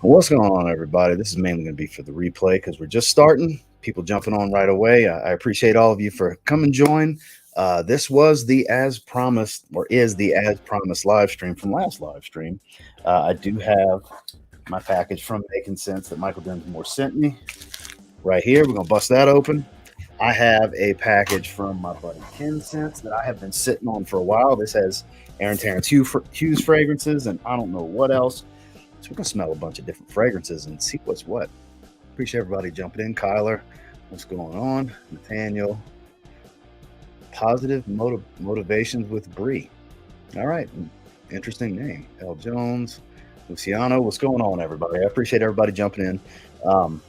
What's going on, everybody? This is mainly going to be for the replay because we're just starting. People jumping on right away. I appreciate all of you for coming join. This was the as promised, or is the as promised live stream from last live stream. I do have my package from Makin that Michael Dinsmore sent me right here. We're going to bust that open. I have a package from my buddy Ken that I have been sitting on for a while. This has Terence Hughes fragrances and I don't know what else. So we're going to smell a bunch of different fragrances and see what's what. Appreciate everybody jumping in. Kyler, what's going on? Nathaniel, Positive Motivations with Bree. All right, interesting name. L. Jones, Luciano, what's going on, everybody? I appreciate everybody jumping in. So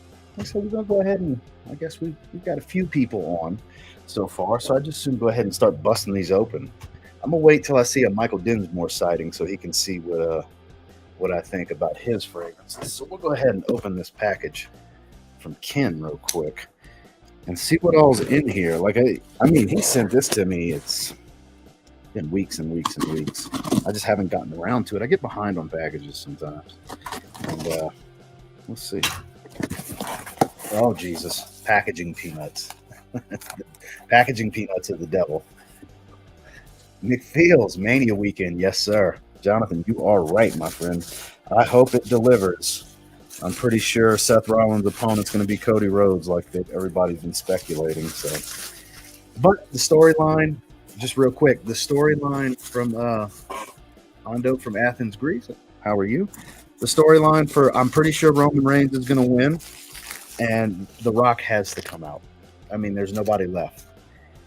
we're going to go ahead and I guess we've got a few people on so far, so I just soon go ahead and start busting these open. I'm going to wait till I see a Michael Dinsmore sighting so he can see what I think about his fragrances. So we'll go ahead and open this package from Ken real quick and see what all's in here. Like, I mean, he sent this to me. It's been weeks and weeks and weeks. I just haven't gotten around to it. I get behind on packages sometimes. And let's see. Oh, Jesus. Packaging peanuts. Packaging peanuts are the devil. McFeels Mania Weekend. Yes, sir. Jonathan, you are right, my friend. I hope it delivers. I'm pretty sure Seth Rollins' opponent's going to be Cody Rhodes, like everybody's been speculating. So, but the storyline, just real quick, the storyline from Ando from Athens, Greece. How are you? The storyline for I'm pretty sure Roman Reigns is going to win, and The Rock has to come out. I mean, there's nobody left.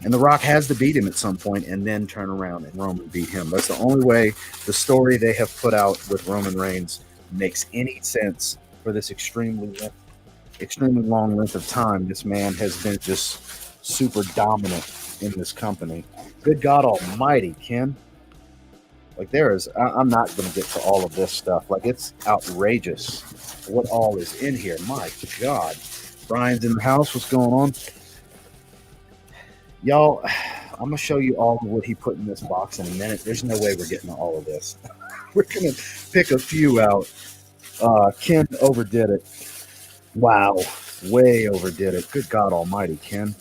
And The Rock has to beat him at some point and then turn around and Roman beat him. That's the only way the story they have put out with Roman Reigns makes any sense for this extremely long length of time. This man has been just super dominant in this company. Good God almighty, Ken. Like I'm not going to get to all of this stuff. Like, it's outrageous what all is in here. My God. Brian's in the house. What's going on? Y'all, I'm going to show you all of what he put in this box in a minute. There's no way we're getting to all of this. We're going to pick a few out. Ken overdid it. Wow. Way overdid it. Good God almighty, Ken.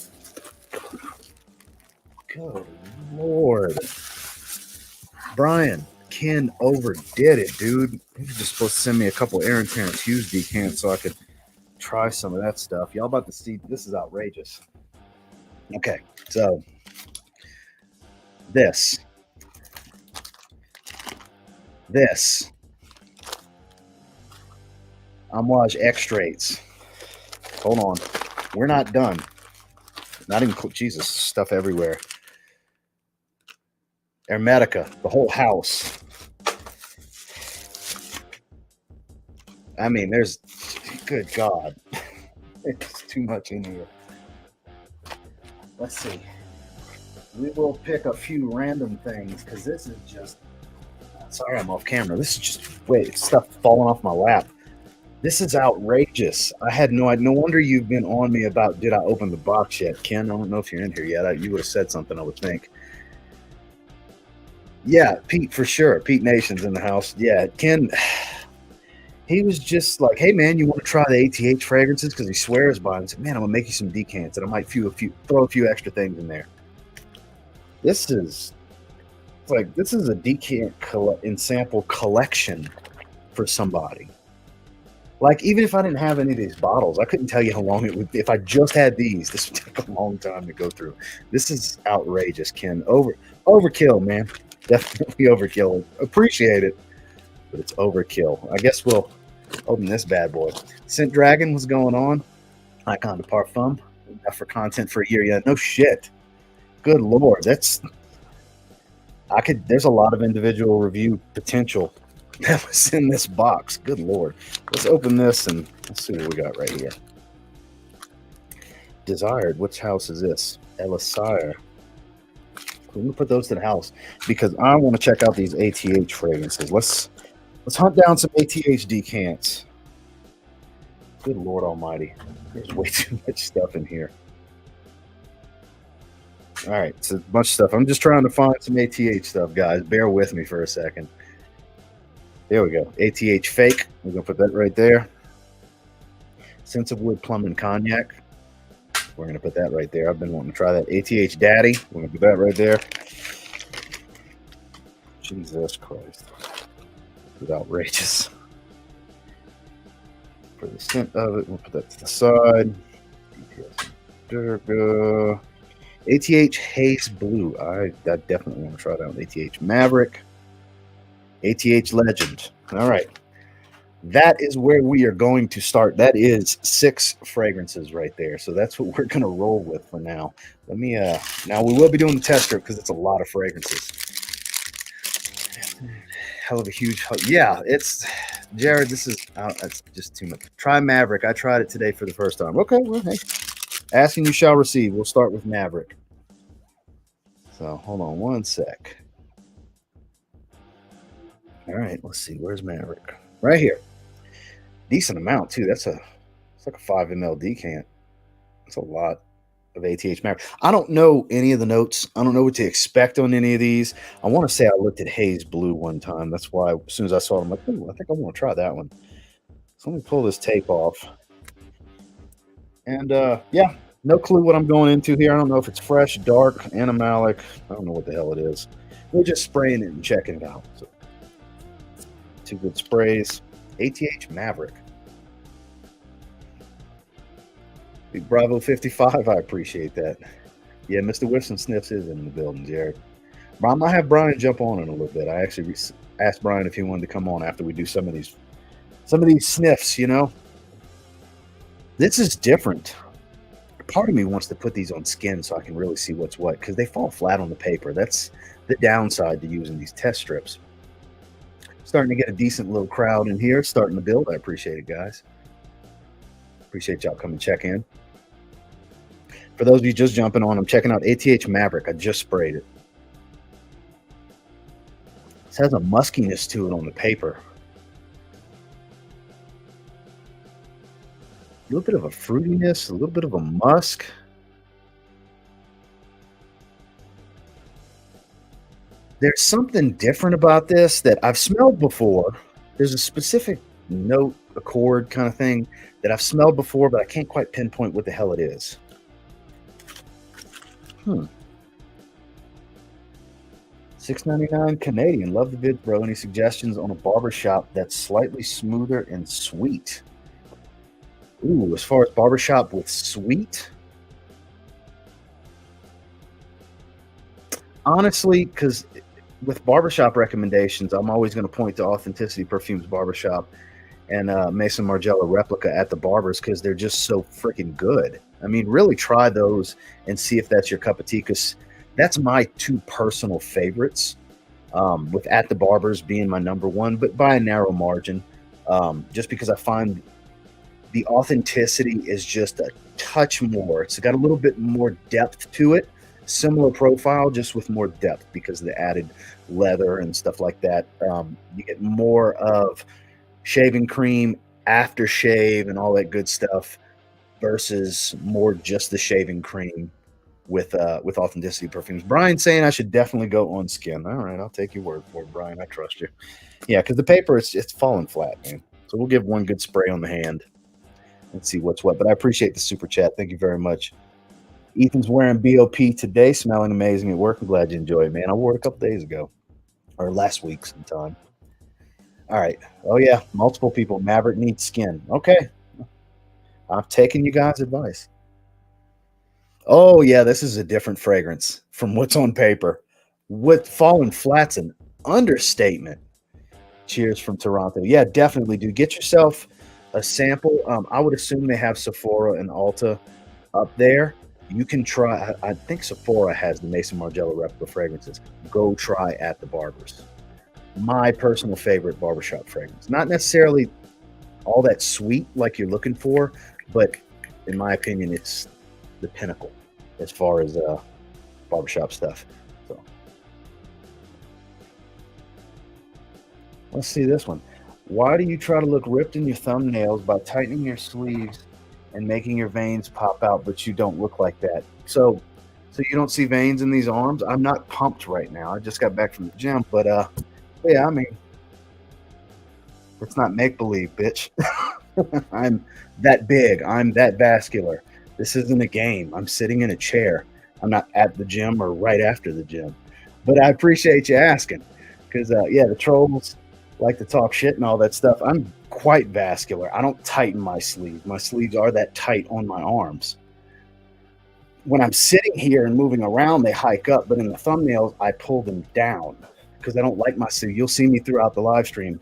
Good Lord. Brian, Ken overdid it, dude. He was just supposed to send me a couple Terence Hughes decants so I could try some of that stuff. Y'all about to see. This is outrageous. Okay, so this Amouage extracts. Hold on, we're not done. Not even Jesus, stuff everywhere. Hermetica, the whole house. I mean, there's good God, it's too much in here. Let's see. We will pick a few random things because this is just. Sorry, I'm off camera. This is just stuff falling off my lap. This is outrageous. I had no idea. No wonder you've been on me about did I open the box yet, Ken? I don't know if you're in here yet. You would have said something, I would think. Yeah, Pete for sure. Pete Nation's in the house. Yeah, Ken. He was just like, "Hey man, you want to try the ATH fragrances?" Because he swears by them. I said, "Man, I'm gonna make you some decants, and I might throw a few extra things in there." This is a decant in sample collection for somebody. Like, even if I didn't have any of these bottles, I couldn't tell you how long it would be. If I just had these, this would take a long time to go through. This is outrageous, Ken. Overkill, man. Definitely overkill. Appreciate it, but it's overkill. I guess we'll open this bad boy. Scent Dragon, what's going on? Icon de Parfum. Enough for content for a year. Yeah, no shit. Good Lord. There's a lot of individual review potential that was in this box. Good Lord. Let's open this and let's see what we got right here. Desired. Which house is this? Elisire. We're going to put those to the house because I want to check out these ATH fragrances. Let's hunt down some ATH decants. Good Lord almighty. There's way too much stuff in here. All right, it's a bunch of stuff. I'm just trying to find some ATH stuff, guys. Bear with me for a second. There we go. ATH Fake. We're going to put that right there. Sense of Wood Plum and Cognac. We're going to put that right there. I've been wanting to try that. ATH Daddy. We're going to put that right there. Jesus Christ. It's outrageous. For the scent of it, we'll put that to the side. Durga. ATH Haze Blue. I definitely want to try that one. ATH Maverick. ATH Legend. All right. That is where we are going to start. That is 6 fragrances right there. So that's what we're going to roll with for now. Let me, now we will be doing the test strip because it's a lot of fragrances. Hell of a huge, yeah, it's, Jared, this is, it's just too much. Try Maverick. I tried it today for the first time. Okay, well, hey, asking you shall receive. We'll start with Maverick. So hold on one sec. All right, let's see. Where's Maverick? Right here. Decent amount too. It's like a 5 ml decant. That's a lot of ATH Maverick. I don't know any of the notes. I don't know what to expect on any of these. I want to say I looked at Haze Blue one time. That's why as soon as I saw it, I'm like, oh, I think I want to try that one. So let me pull this tape off. And yeah, no clue what I'm going into here. I don't know if it's fresh, dark, animalic. I don't know what the hell it is. We're just spraying it and checking it out. So 2 good sprays. ATH Maverick. Big Bravo 55, I appreciate that. Yeah, Mr. Wilson Sniffs is in the building, Jared. I might have Brian jump on in a little bit. I actually asked Brian if he wanted to come on after we do some of these sniffs, you know. This is different. Part of me wants to put these on skin so I can really see what's what, because they fall flat on the paper. That's the downside to using these test strips. Starting to get a decent little crowd in here, starting to build. I appreciate it, guys. Appreciate y'all coming check in. For those of you just jumping on, I'm checking out ATH Maverick. I just sprayed it. This has a muskiness to it on the paper. A little bit of a fruitiness, a little bit of a musk. There's something different about this that I've smelled before. There's a specific note, accord kind of thing that I've smelled before, but I can't quite pinpoint what the hell it is. $6.99 Canadian. Love the vid, bro. Any suggestions on a barbershop that's slightly smoother and sweet? Ooh, as far as barbershop with sweet? Honestly, because with barbershop recommendations, I'm always going to point to Authenticity Perfumes Barbershop and Mason Margiela Replica at the Barbers because they're just so freaking good. I mean, really try those and see if that's your cup of tea, because that's my 2 personal favorites, with At the Barbers being my #1, but by a narrow margin, just because I find the authenticity is just a touch more. It's got a little bit more depth to it. Similar profile, just with more depth because of the added leather and stuff like that. You get more of shaving cream, aftershave, and all that good stuff versus more just the shaving cream with Authenticity Perfumes. Brian saying I should definitely go on skin. All right, I'll take your word for it, Brian. I trust you. Yeah, because the paper, it's falling flat, man. So we'll give one good spray on the hand and see what's what. But I appreciate the super chat. Thank you very much. Ethan's wearing BOP today, smelling amazing at work. I'm glad you enjoy it, man. I wore it a couple days ago, or last week sometime. All right. Oh, yeah. Multiple people. Maverick needs skin. Okay. I'm taking you guys' advice. Oh, yeah. This is a different fragrance from what's on paper. What Fallen Flat's an understatement. Cheers from Toronto. Yeah, definitely, dude. Get yourself a sample. I would assume they have Sephora and Ulta up there. You can try. I think Sephora has the Mason Margiela Replica fragrances. Go try At the Barbers. My personal favorite barbershop fragrance. Not necessarily all that sweet like you're looking for, but in my opinion, it's the pinnacle as far as barbershop stuff. So let's see this one. Why do you try to look ripped in your thumbnails by tightening your sleeves and making your veins pop out, but you don't look like that? So you don't see veins in these arms? I'm not pumped right now. I just got back from the gym, but yeah, I mean, It's not make-believe, bitch. I'm that big. I'm that vascular. This isn't a game. I'm sitting in a chair. I'm not at the gym or right after the gym. But I appreciate you asking because, yeah, the trolls like to talk shit and all that stuff. I'm quite vascular. I don't tighten my sleeves. My sleeves are that tight on my arms. When I'm sitting here and moving around, they hike up, but in the thumbnails, I pull them down because I don't like my sleeves. You'll see me throughout the live stream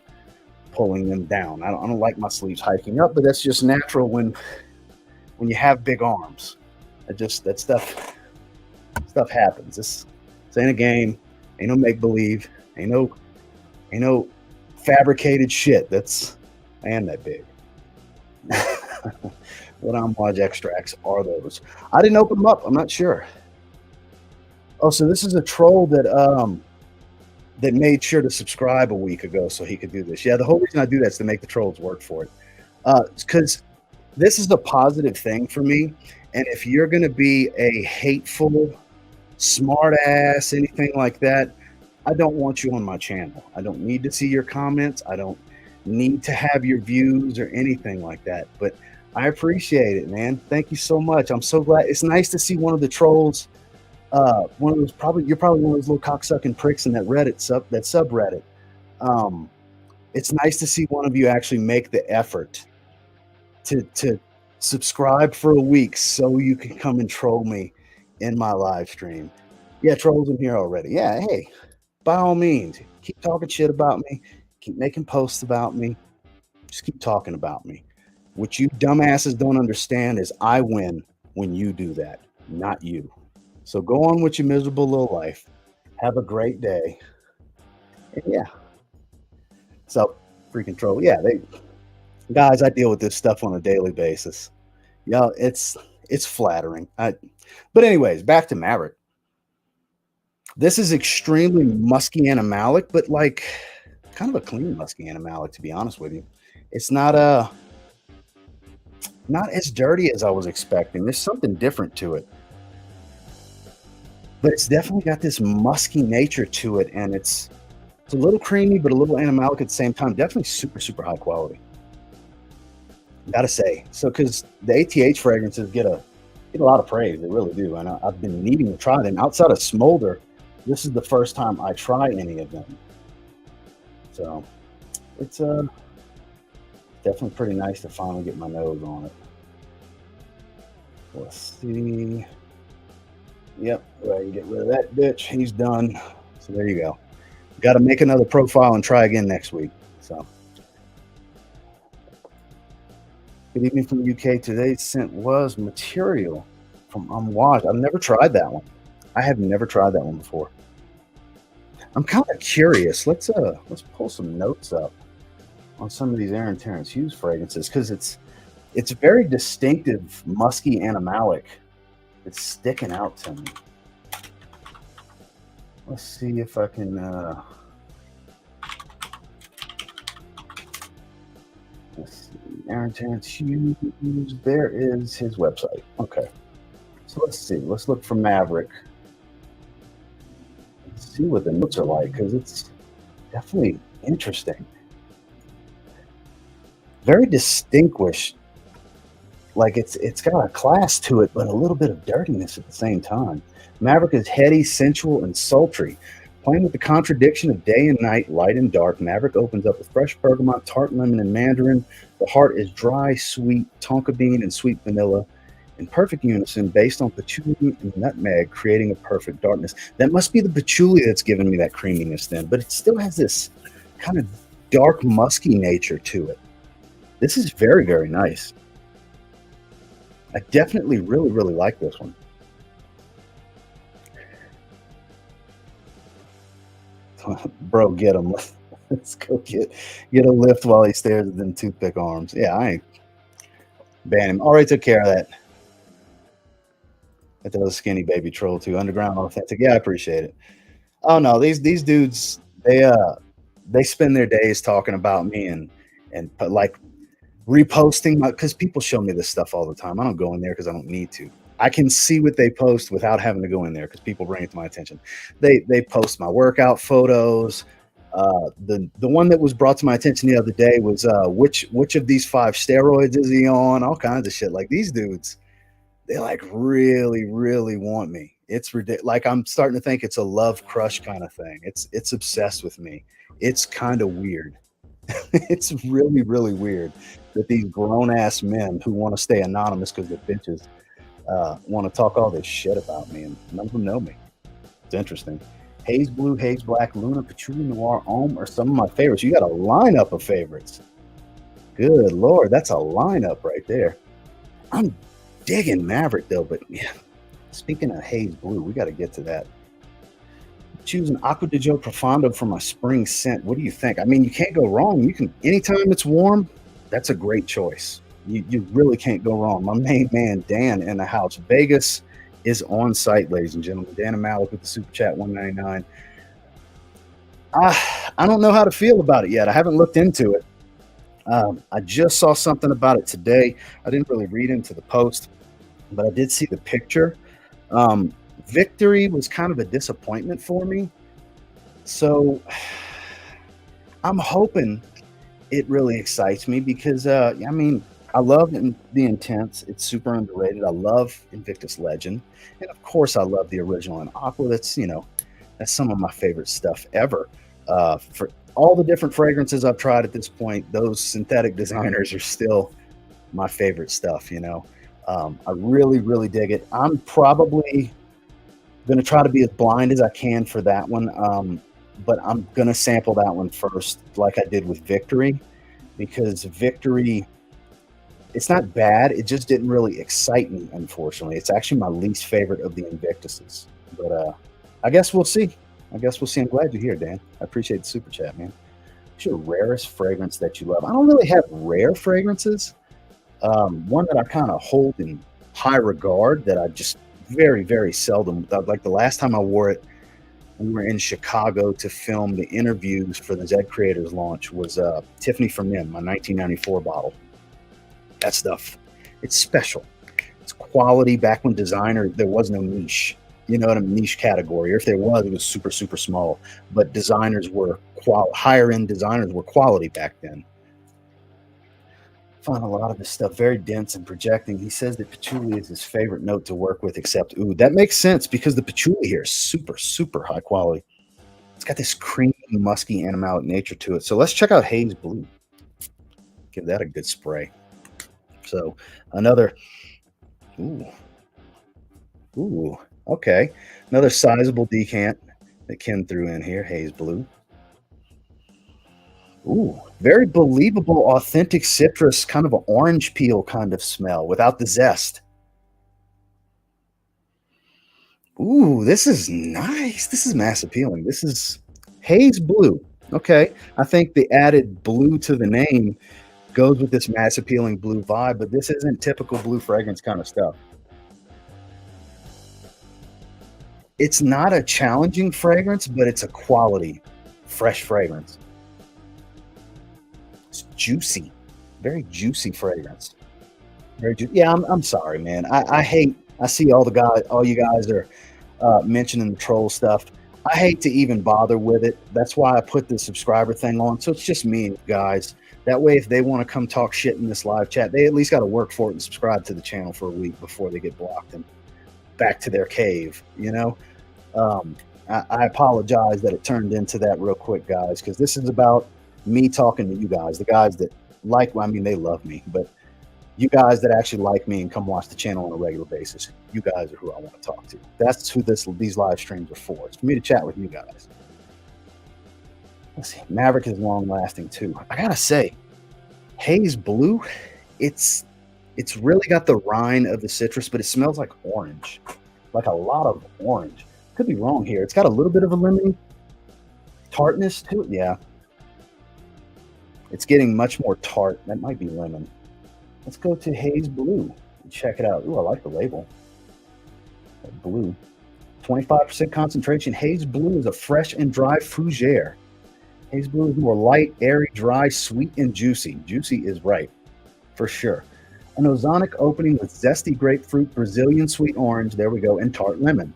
pulling them down. I don't like my sleeves hiking up, but that's just natural when you have big arms. That stuff happens. This ain't a game. Ain't no make believe. Ain't no fabricated shit. I am that big. What Amouage extracts are those? I didn't open them up. I'm not sure. Oh, so this is a troll that made sure to subscribe a week ago so he could do this. Yeah, the whole reason I do that is to make the trolls work for it. Because this is a positive thing for me. And if you're going to be a hateful, smart ass, anything like that, I don't want you on my channel. I don't need to see your comments. I don't need to have your views or anything like that. But I appreciate it, man. Thank you so much. I'm so glad. It's nice to see one of the trolls. One of those you're probably one of those little cocksucking pricks in that subreddit. It's nice to see one of you actually make the effort to subscribe for a week so you can come and troll me in my live stream. Yeah, trolls in here already. Yeah, hey, by all means, keep talking shit about me, keep making posts about me, just keep talking about me. What you dumbasses don't understand is I win when you do that, not you. So go on with your miserable little life. Have a great day. And yeah. So freaking troll. Yeah, guys, I deal with this stuff on a daily basis. Yeah, it's flattering. But anyways, back to Maverick. This is extremely musky animalic, but like kind of a clean musky animalic, to be honest with you. It's not as dirty as I was expecting. There's something different to it. But it's definitely got this musky nature to it, and it's a little creamy, but a little animalic at the same time. Definitely super, super high quality. Gotta say. So, because the ATH fragrances get a lot of praise, they really do, and I've been needing to try them. Outside of Smolder, this is the first time I try any of them. So, it's definitely pretty nice to finally get my nose on it. Let's see. Yep, go ahead and get rid of that bitch. He's done. So there you go. Got to make another profile and try again next week. So, good evening from the UK. Today's scent was Material from Amouage. I've never tried that one. I have never tried that one before. I'm kind of curious. Let's pull some notes up on some of these Terence Hughes fragrances because it's very distinctive, musky animalic. It's sticking out to me. Let's see if I can let's see. Terence Hughes. There is his website. Okay. So let's see. Let's look for Maverick. Let's see what the notes are like because it's definitely interesting. Very distinguished. Like it's got a class to it, but a little bit of dirtiness at the same time. Maverick is heady, sensual, and sultry. Playing with the contradiction of day and night, light and dark, Maverick opens up with fresh bergamot, tart lemon, and mandarin. The heart is dry, sweet, tonka bean, and sweet vanilla in perfect unison based on patchouli and nutmeg, creating a perfect darkness. That must be the patchouli that's giving me that creaminess then, but it still has this kind of dark, musky nature to it. This is very, very nice. I definitely really, really like this one. Bro, get him. Let's go get a lift while he stares at them toothpick arms. Yeah, I ain't ban him. Already took care of that. That was a skinny baby troll too. Underground authentic. Yeah, I appreciate it. Oh no, these dudes, they spend their days talking about me and like reposting because people show me this stuff all the time. I don't go in there because I don't need to. I can see what they post without having to go in there because people bring it to my attention. They post my workout photos, The one that was brought to my attention the other day was which of these 5 steroids is he on? All kinds of shit. Like these dudes, they like really, really want me. It's ridiculous. Like I'm starting to think it's a love crush kind of thing. It's obsessed with me. It's kind of weird. It's really, really weird that these grown ass men who want to stay anonymous because they're bitches want to talk all this shit about me, and none of them know me. It's interesting. Haze Blue, Haze Black, Luna, Patchouli Noir, Ohm are some of my favorites. You got a lineup of favorites. Good Lord, that's a lineup right there. I'm digging Maverick though, but yeah, speaking of Haze Blue, we got to get to that. Choosing Aqua di Gio Profondo for my spring scent. What do you think? I mean, you can't go wrong. You can, anytime it's warm, that's a great choice. You really can't go wrong. My main man, Dan, in the house. Vegas is on site, ladies and gentlemen. Dan and Malik with the Super Chat 199. I don't know how to feel about it yet. I haven't looked into it. I just saw something about it today. I didn't really read into the post, but I did see the picture. Victory was kind of a disappointment for me. So I'm hoping it really excites me because, I mean, I love the Intense. It's super underrated. I love Invictus Legend. And of course, I love the original in Aqua. That's, you know, that's some of my favorite stuff ever. For all the different fragrances I've tried at this point, those synthetic designers are still my favorite stuff, you know. I really, really dig it. I'm probably going to try to be as blind as I can for that one. But I'm going to sample that one first, like I did with Victory, because Victory, it's not bad. It just didn't really excite me, unfortunately. It's actually my least favorite of the Invictuses. But I guess we'll see. I'm glad you're here, Dan. I appreciate the super chat, man. What's your rarest fragrance that you love? I don't really have rare fragrances. One that I kind of hold in high regard that I just very, very seldom, like the last time I wore it, we were in Chicago to film the interviews for the Zed Creators launch, was Tiffany for Men, my 1994 bottle. That stuff, it's special. It's quality. Back when designer, there was no niche. You know, in a niche category, or if there was, it was super, super small. But designers were higher end designers were quality back then. Find a lot of this stuff very dense and projecting. He says that patchouli is his favorite note to work with, except oud. That makes sense because the patchouli here is super, super high quality. It's got this creamy, musky, animalic nature to it. So let's check out Haynes Blue. Give that a good spray. So another, ooh, okay. Another sizable decant that Ken threw in here, Haze Blue. Ooh, very believable, authentic citrus, kind of an orange peel kind of smell without the zest. Ooh, this is nice. This is mass appealing. This is Haze Blue. Okay. I think the added blue to the name goes with this mass appealing blue vibe, but this isn't typical blue fragrance kind of stuff. It's not a challenging fragrance, but it's a quality, fresh fragrance. It's juicy, very juicy fragrance. Very juicy. Yeah, I'm sorry, man. I hate. I see all you guys are mentioning the troll stuff. I hate to even bother with it. That's why I put the subscriber thing on. So it's just me and you guys. That way, if they want to come talk shit in this live chat, they at least got to work for it and subscribe to the channel for a week before they get blocked and back to their cave, you know? I apologize that it turned into that real quick, guys, because this is about me talking to you guys, the guys that like, I mean, they love me, but you guys that actually like me and come watch the channel on a regular basis, you guys are who I want to talk to. That's who these live streams are for. It's for me to chat with you guys. Let's see. Maverick is long lasting too. I gotta say, Haze Blue, it's really got the rind of the citrus, but it smells like orange, like a lot of orange. Could be wrong here. It's got a little bit of a lemon tartness to it. Yeah. It's getting much more tart. That might be lemon. Let's go to Haze Blue and check it out. Ooh, I like the label. That blue. 25% concentration. Haze Blue is a fresh and dry fougere. Haze Blue is more light, airy, dry, sweet, and juicy. Juicy is right, for sure. An ozonic opening with zesty grapefruit, Brazilian sweet orange, there we go, and tart lemon.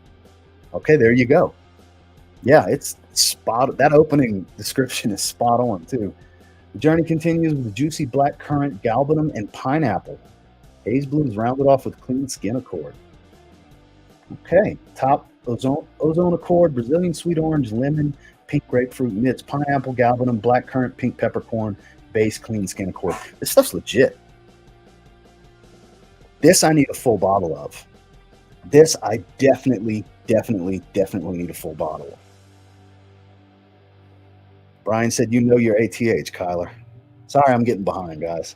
Okay, there you go. Yeah, it's That opening description is spot on too. The journey continues with juicy black currant, galbanum, and pineapple. Haze Blue is rounded off with clean skin accord. Okay, top ozone accord, Brazilian sweet orange, lemon, pink grapefruit, mids, pineapple, galbanum, black currant, pink peppercorn, base, clean skin accord. This stuff's legit. This I need a full bottle of. This I definitely need a full bottle of. Brian said, you know your ATH, Kyler. Sorry, I'm getting behind, guys.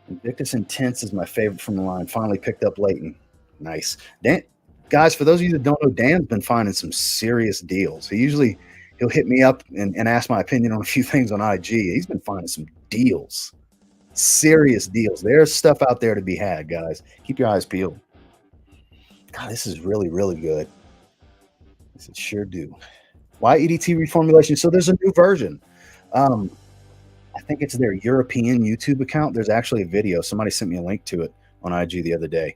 Invictus Intense is my favorite from the line. Finally picked up Leighton. Nice. Dan, guys, for those of you that don't know, Dan's been finding some serious deals. He'll hit me up and ask my opinion on a few things on IG. He's been finding some deals. Serious deals. There's stuff out there to be had, guys. Keep your eyes peeled. God, this is really, really good. This is sure do. Why EDT reformulation? So there's a new version. I think it's their European YouTube account. There's actually a video. Somebody sent me a link to it on IG the other day.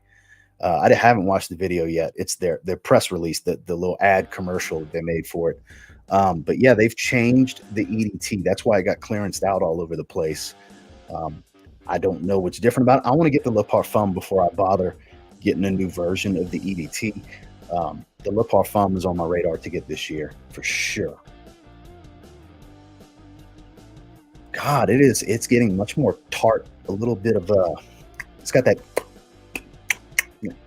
I haven't watched the video yet. It's their press release, the little ad commercial they made for it. But yeah, they've changed the EDT. That's why it got clearanced out all over the place. I don't know what's different about it. I want to get the Le Parfum before I bother getting a new version of the EDT. The Le Parfum is on my radar to get this year for sure. God, it's getting much more tart, a little bit of it's got that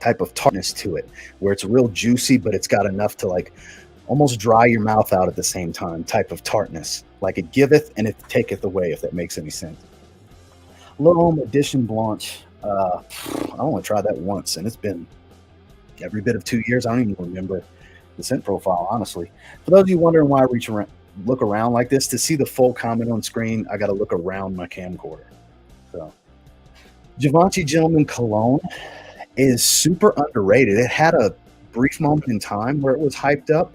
type of tartness to it where it's real juicy, but it's got enough to like almost dry your mouth out at the same time type of tartness. Like it giveth and it taketh away, if that makes any sense. L'Homme Edition Blanche. I only tried that once, and it's been every bit of 2 years. I don't even remember the scent profile, honestly. For those of you wondering why I look around like this, to see the full comment on screen, I got to look around my camcorder. So, Givenchy Gentleman Cologne is super underrated. It had a brief moment in time where it was hyped up,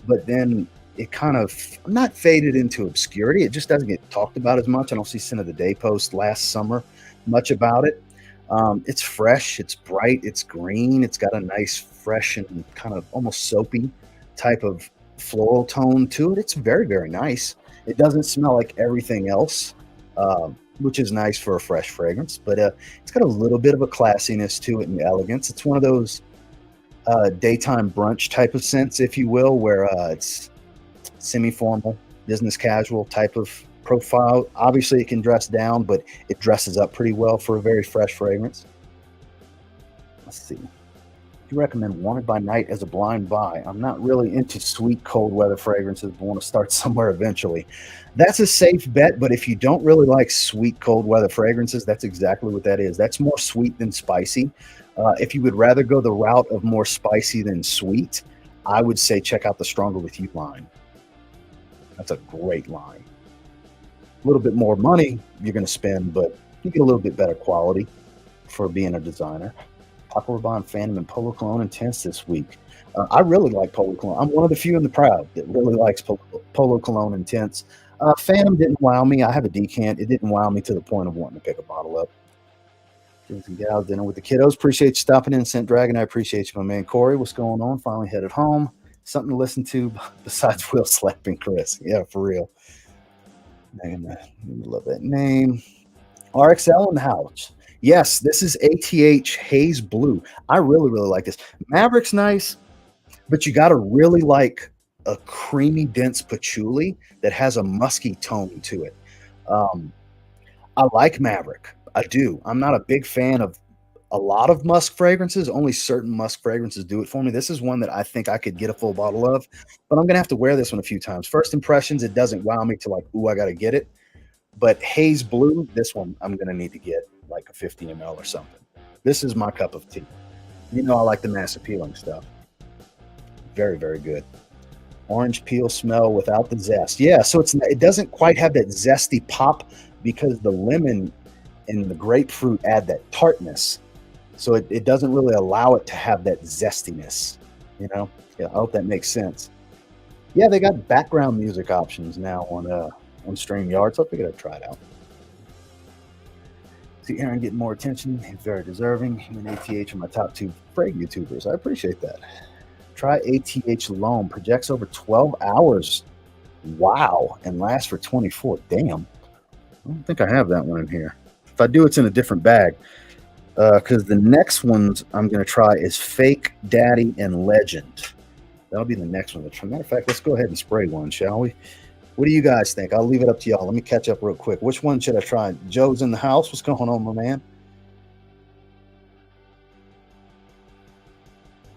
but then it kind of not faded into obscurity. It just doesn't get talked about as much. I don't see Scent of the Day post last summer much about it. It's fresh, it's bright, it's green, it's got a nice fresh and kind of almost soapy type of floral tone to it. It's very, very nice. It doesn't smell like everything else, which is nice for a fresh fragrance, but it's got a little bit of a classiness to it and elegance. It's one of those daytime brunch type of scents, if you will, where it's semi-formal, business casual type of profile. Obviously, it can dress down, but it dresses up pretty well for a very fresh fragrance. Let's see. You recommend Wanted by Night as a blind buy. I'm not really into sweet cold weather fragrances, but want to start somewhere eventually. That's a safe bet, but if you don't really like sweet cold weather fragrances, that's exactly what that is. That's more sweet than spicy. If you would rather go the route of more spicy than sweet, I would say check out the Stronger With You line. That's a great line. A little bit more money you're going to spend, but you get a little bit better quality for being a designer. Paco Rabanne Phantom and Polo Cologne Intense this week. I really like Polo Cologne. I'm one of the few in the crowd that really likes Polo Cologne Intense. Phantom didn't wow me. I have a decant. It didn't wow me to the point of wanting to pick a bottle up. Kids and gals, dinner with the kiddos. Appreciate you stopping in, Scent Dragon. I appreciate you, my man Corey. What's going on? Finally headed home. Something to listen to besides Will slapping Chris. Yeah, for real. I love that name. RXL in the house. Yes, this is ATH Haze Blue. I really, really like this. Maverick's nice, but you got to really like a creamy, dense patchouli that has a musky tone to it. I like Maverick. I do. I'm not a big fan of a lot of musk fragrances. Only certain musk fragrances do it for me. This is one that I think I could get a full bottle of, but I'm going to have to wear this one a few times. First impressions, it doesn't wow me to like, ooh, I got to get it. But Haze Blue, this one, I'm going to need to get like a 50 ml or something. This is my cup of tea. You know I like the mass appealing stuff. Very, very good. Orange peel smell without the zest. Yeah, so it doesn't quite have that zesty pop because the lemon and the grapefruit add that tartness. So it doesn't really allow it to have that zestiness, you know? Yeah, I hope that makes sense. Yeah, they got background music options now on StreamYard, so I figured I'd try it out. See Aaron getting more attention. He's very deserving. Him and ATH are my top two frag YouTubers. I appreciate that. Try ATH alone. Projects over 12 hours. Wow. And lasts for 24. Damn. I don't think I have that one in here. If I do, it's in a different bag. Because the next ones I'm going to try is Fake, Daddy, and Legend. That'll be the next one. As a matter of fact, let's go ahead and spray one, shall we? What do you guys think? I'll leave it up to y'all. Let me catch up real quick. Which one should I try? Joe's in the house. What's going on, my man?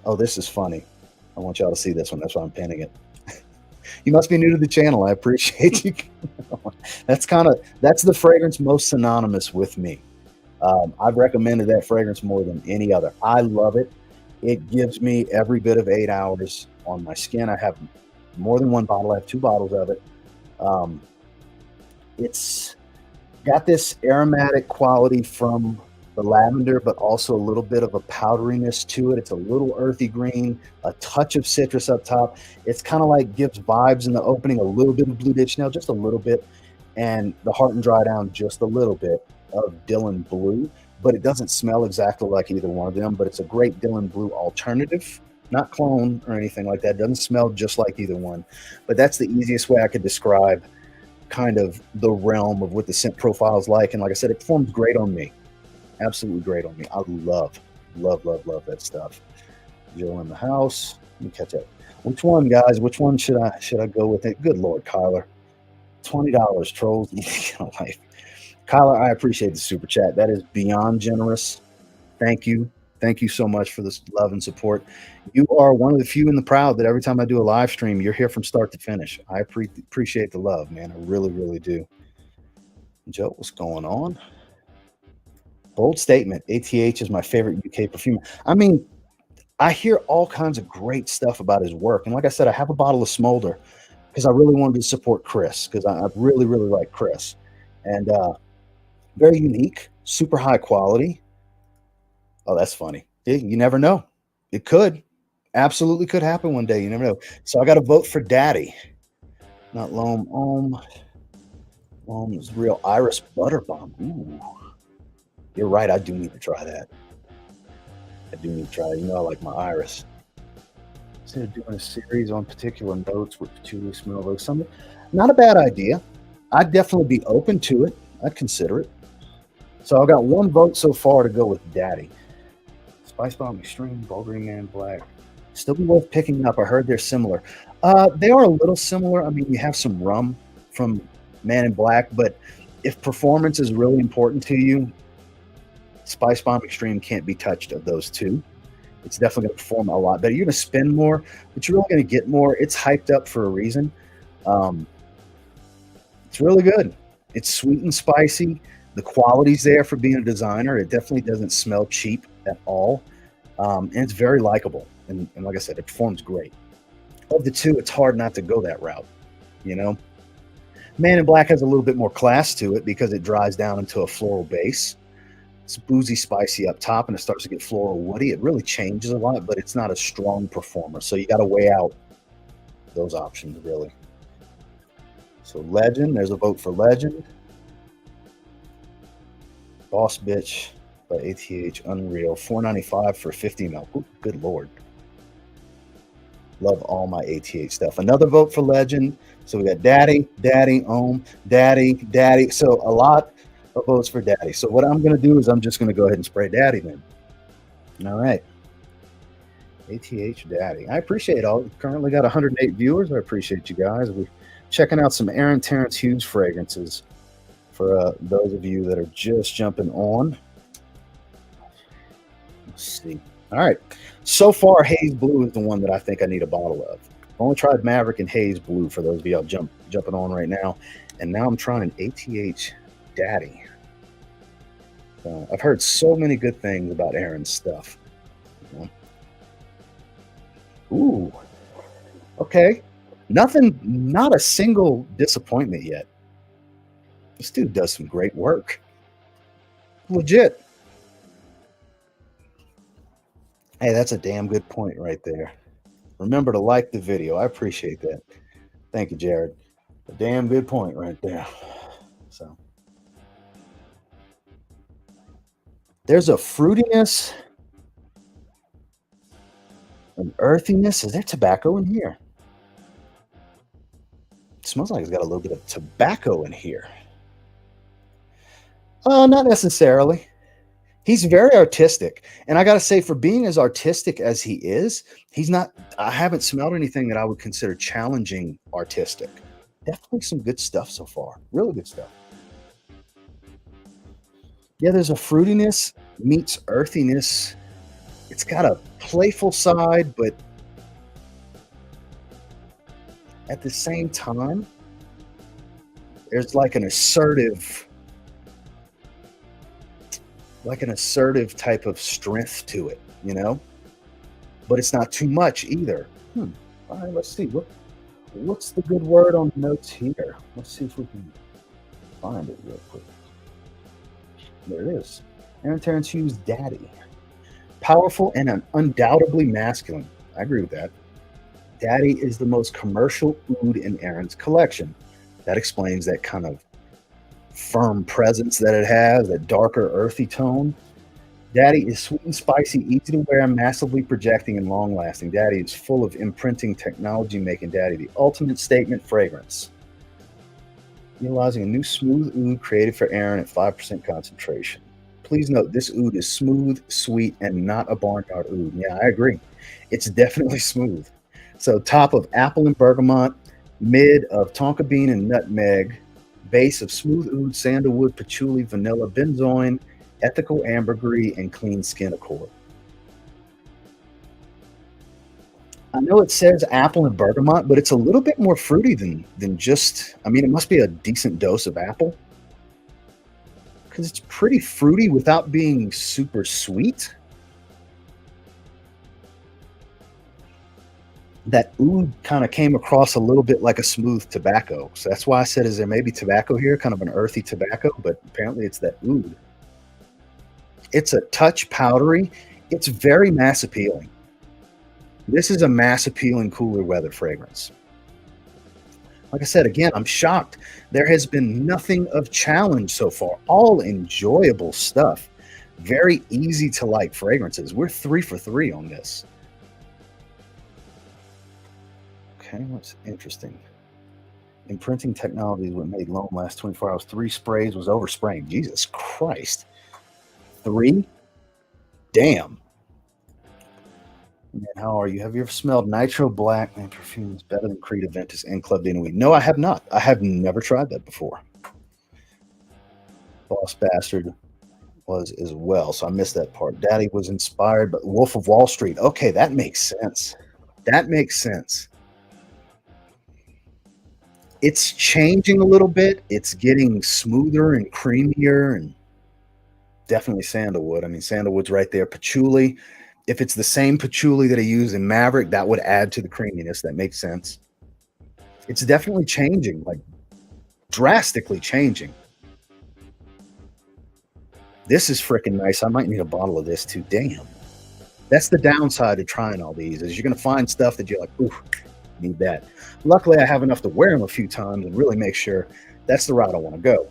Oh, this is funny. I want y'all to see this one. That's why I'm pinning it. You must be new to the channel. I appreciate you. That's the fragrance most synonymous with me. I've recommended that fragrance more than any other. I love it. It gives me every bit of 8 hours on my skin. I have more than one bottle. I have 2 bottles of it. It's got this aromatic quality from the lavender, but also a little bit of a powderiness to it. It's a little earthy green, a touch of citrus up top. It's kind of like gives vibes in the opening, a little bit of Blue Ditch Nail, just a little bit, and the Heart and Dry Down, just a little bit of Dylan Blue, but it doesn't smell exactly like either one of them, but it's a great Dylan Blue alternative, not clone or anything like that. It doesn't smell just like either one, but that's the easiest way I could describe kind of the realm of what the scent profile is like. And like I said, it performs great on me. Absolutely great on me. I love that stuff. Jill in the house. Let me catch up. Which one, guys? Which one should I go with? It? Good Lord, Kyler. $20, trolls. Life. Kyler, I appreciate the super chat. That is beyond generous. Thank you. Thank you so much for this love and support. You are one of the few in the proud that every time I do a live stream, you're here from start to finish. I appreciate the love, man. I really, really do. Joe, what's going on? Bold statement. ATH is my favorite UK perfumer. I mean, I hear all kinds of great stuff about his work. And like I said, I have a bottle of Smolder because I really wanted to support Chris because I really, really like Chris. And very unique, super high quality. Oh, that's funny. You never know. It could. Absolutely could happen one day. You never know. So I got to vote for Daddy. Not Loam. Loam is real Iris Butter Bomb. Ooh. You're right. I do need to try that. I do need to try it. You know, I like my Iris. Instead of doing a series on particular notes with patchouli smell, like something, not a bad idea. I'd definitely be open to it. I'd consider it. So I got one vote so far to go with Daddy. Spice Bomb Extreme, Ball Green Man Black. Still be worth picking up. I heard they're similar. They are a little similar. I mean, you have some rum from Man in Black, but if performance is really important to you, Spice Bomb Extreme can't be touched of those two. It's definitely going to perform a lot better. You're going to spend more, but you're really going to get more. It's hyped up for a reason. It's really good. It's sweet and spicy. The quality's there for being a designer. It definitely doesn't smell cheap at all. And it's very likable. And like I said, it performs great. Of the two, it's hard not to go that route, you know? Man in Black has a little bit more class to it because it dries down into a floral base. It's boozy, spicy up top, and it starts to get floral woody. It really changes a lot, but it's not a strong performer. So you got to weigh out those options, really. So Legend, there's a vote for Legend. Boss Bitch by ATH, unreal. $4.95 for 50 ml. Ooh, good Lord. Love all my ATH stuff. Another vote for Legend. So we got Daddy, Ohm, Daddy. So a lot of votes for Daddy. So what I'm going to do is I'm just going to go ahead and spray Daddy then. All right. ATH Daddy. I appreciate all. Currently got 108 viewers. I appreciate you guys. We're checking out some Terence Hughes fragrances for those of you that are just jumping on. Let's see. All right. So far, Haze Blue is the one that I think I need a bottle of. I've only tried Maverick and Haze Blue for those of y'all jumping on right now. And now I'm trying an ATH Daddy. I've heard so many good things about Aaron's stuff. Ooh. Okay. Nothing, not a single disappointment yet. This dude does some great work. Legit. Hey, that's a damn good point right there. Remember to like the video. I appreciate that. Thank you, Jared. A damn good point right there. So there's a fruitiness. An earthiness. Is there tobacco in here? It smells like it's got a little bit of tobacco in here. Not necessarily. He's very artistic. And I got to say, for being as artistic as he is, he's not, I haven't smelled anything that I would consider challenging artistic. Definitely some good stuff so far. Really good stuff. Yeah, there's a fruitiness meets earthiness. It's got a playful side, but at the same time, there's like an assertive type of strength to it, you know? But it's not too much either. All right, let's see. What's the good word on the notes here? Let's see if we can find it real quick. There it is. Terence Hughes, Daddy. Powerful and undoubtedly masculine. I agree with that. Daddy is the most commercial oud in Aaron's collection. That explains that kind of firm presence that it has, that darker, earthy tone. Daddy is sweet and spicy, easy to wear, massively projecting, and long-lasting. Daddy is full of imprinting technology, making Daddy the ultimate statement fragrance. Utilizing a new smooth oud created for Aaron at 5% concentration. Please note, this oud is smooth, sweet, and not a barnyard oud. Yeah, I agree. It's definitely smooth. So top of apple and bergamot, mid of tonka bean and nutmeg, base of smooth oud, sandalwood, patchouli, vanilla, benzoin, ethical ambergris, and clean skin accord. I know it says apple and bergamot, but it's a little bit more fruity than just, I mean, it must be a decent dose of apple because it's pretty fruity without being super sweet. That oud kind of came across a little bit like a smooth tobacco. So that's why I said, is there maybe tobacco here, kind of an earthy tobacco, but apparently it's that oud. It's a touch powdery. It's very mass appealing. This is a mass appealing cooler weather fragrance. Like I said, again, I'm shocked. There has been nothing of challenge so far. All enjoyable stuff. Very easy to like fragrances. We're 3 for 3 on this. Okay, what's interesting? Imprinting technology is what made Loam last 24 hours. 3 sprays was overspraying. Jesus Christ. 3? Damn. Man, how are you? Have you ever smelled Nitro Black Man perfumes better than Creed Aventus and Club de Nuit? No, I have not. I have never tried that before. Boss Bastard was as well, so I missed that part. Daddy was inspired by Wolf of Wall Street. Okay, that makes sense. That makes sense. It's changing a little bit. It's getting smoother and creamier, and definitely sandalwood. I mean, sandalwood's right there. Patchouli. If it's the same patchouli that I use in Maverick, that would add to the creaminess. That makes sense. It's definitely changing, like drastically changing. This is freaking nice. I might need a bottle of this too. Damn. That's the downside of trying all these, is you're going to find stuff that you're like, ooh, need that. Luckily, I have enough to wear them a few times and really make sure that's the route I want to go.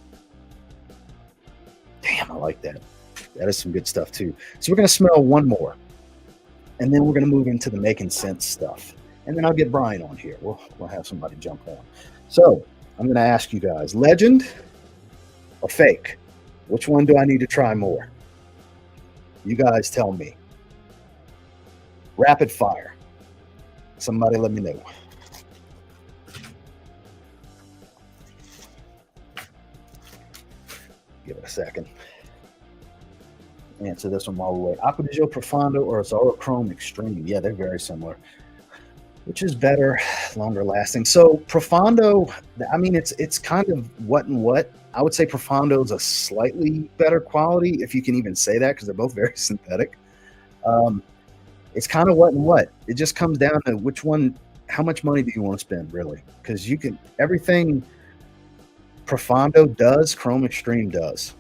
Damn, I like that. That is some good stuff too. So we're going to smell one more. And then we're going to move into the making sense stuff. And then I'll get Brian on here. We'll have somebody jump on. So I'm going to ask you guys, legend or fake? Which one do I need to try more? You guys tell me. Rapid fire. Somebody let me know. Give it a second. Answer this one while we wait. Aqua di Gio Profondo or Azaro Chrome Extreme? Yeah, they're very similar. Which is better, longer lasting? So Profondo, I mean, it's kind of what and what. I would say Profondo is a slightly better quality, if you can even say that, because they're both very synthetic. It's kind of what and what. It just comes down to which one, how much money do you want to spend, really? Because you can, everything Profondo does, Chrome Extreme does.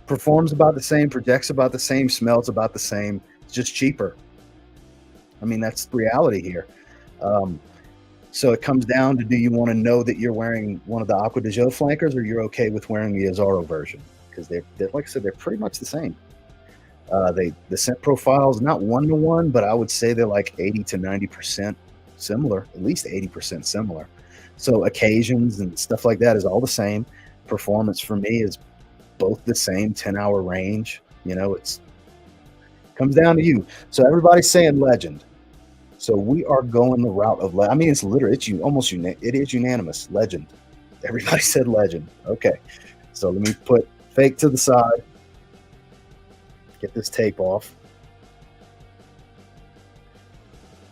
Performs about the same, projects about the same, smells about the same. It's just cheaper. I mean, that's the reality here. So it comes down to, do you want to know that you're wearing one of the Aqua di Gio flankers, or you're okay with wearing the Azaro version? Because they're like I said, they're pretty much the same. The scent profiles, not 1-to-1, but I would say they're like 80 to 90% similar, at least 80% similar. So occasions and stuff like that is all the same. Performance for me is both the same 10-hour range. You know, it's comes down to you. So everybody's saying legend. So we are going the route of I mean, it's literally it is unanimous. Legend. Everybody said legend. Okay. So let me put fake to the side. Get this tape off.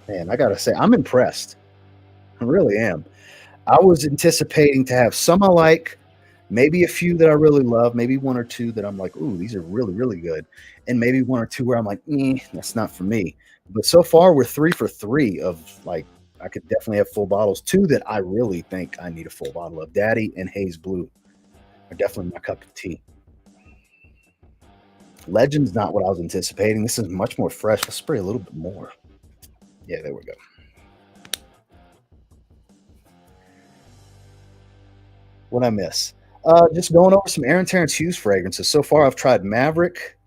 Man, I gotta say, I'm impressed. I really am. I was anticipating to have some I like, maybe a few that I really love, maybe one or two that I'm like, ooh, these are really, really good. And maybe one or two where I'm like, that's not for me. But so far, we're 3 for 3 of like, I could definitely have full bottles. Two that I really think I need a full bottle of. Daddy and Haze Blue are definitely my cup of tea. Legend's not what I was anticipating. This is much more fresh. Let's spray a little bit more. Yeah, there we go. What'd I miss? Just going over some Terence Hughes fragrances. So far, I've tried Maverick,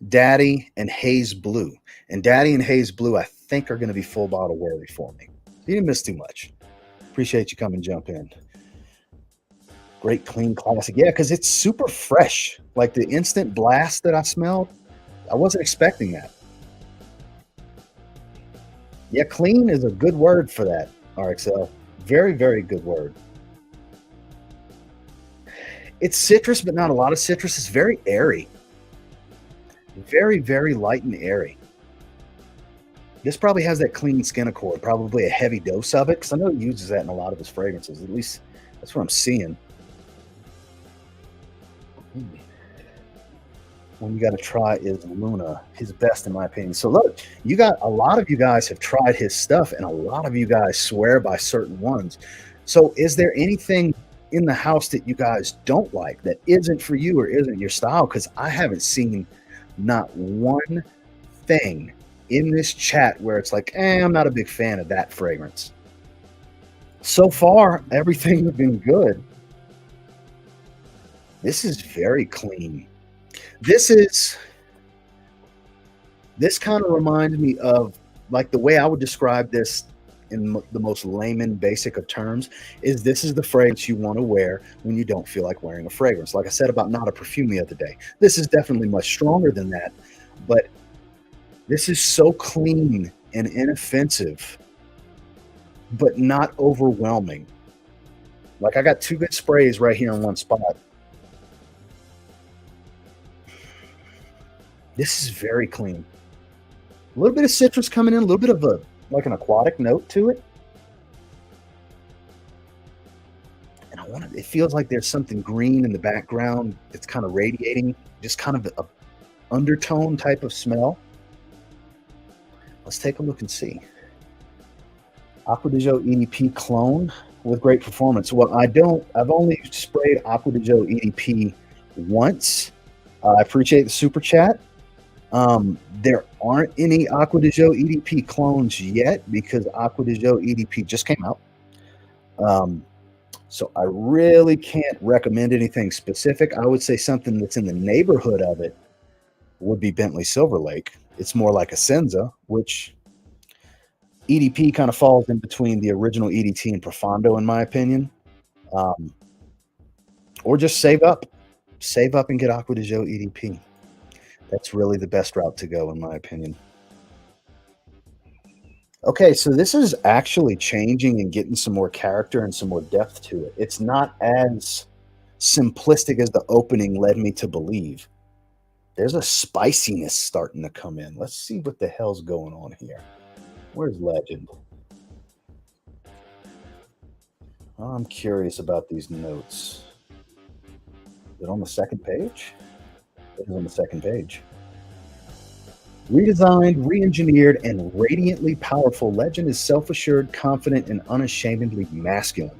Daddy, and Haze Blue. And Daddy and Haze Blue, I think, are going to be full bottle worthy for me. You didn't miss too much. Appreciate you coming jump in. Great, clean, classic. Yeah, because it's super fresh. Like the instant blast that I smelled, I wasn't expecting that. Yeah, clean is a good word for that, RXL. Very, very good word. It's citrus, but not a lot of citrus. It's very airy. Very, very light and airy. This probably has that clean skin accord, probably a heavy dose of it, because I know he uses that in a lot of his fragrances. At least that's what I'm seeing. One you got to try is Luna, his best in my opinion. So look, a lot of you guys have tried his stuff, and a lot of you guys swear by certain ones. So is there anything in the house that you guys don't like, that isn't for you or isn't your style? Because I haven't seen not one thing in this chat where it's like, I'm not a big fan of that fragrance. So far, everything has been good. This is very clean. This kind of reminds me of, like, the way I would describe this in the most layman basic of terms is this is the fragrance you want to wear when you don't feel like wearing a fragrance. Like I said about Not a Perfume the other day, this is definitely much stronger than that, but this is so clean and inoffensive, but not overwhelming. Like, I got 2 good sprays right here in one spot. This is very clean. A little bit of citrus coming in, a little bit of like an aquatic note to it. And it feels like there's something green in the background that's kind of radiating, just kind of a undertone type of smell. Let's take a look and see. Acqua di Gio EDP clone with great performance. Well, I've only sprayed Acqua di Gio EDP once. I appreciate the super chat. There aren't any Acqua di Gio EDP clones yet because Acqua di Gio EDP just came out. So I really can't recommend anything specific. I would say something that's in the neighborhood of it would be Bentley Silver Lake. It's more like a Senza, which EDP kind of falls in between the original EDT and Profondo, in my opinion. Or just save up and get Acqua di Gio EDP. That's really the best route to go, in my opinion. Okay, so this is actually changing and getting some more character and some more depth to it. It's not as simplistic as the opening led me to believe. There's a spiciness starting to come in. Let's see what the hell's going on here. Where's Legend? I'm curious about these notes. Is it on the second page? It is on the second page. Redesigned, re-engineered, and radiantly powerful, Legend is self-assured, confident, and unashamedly masculine.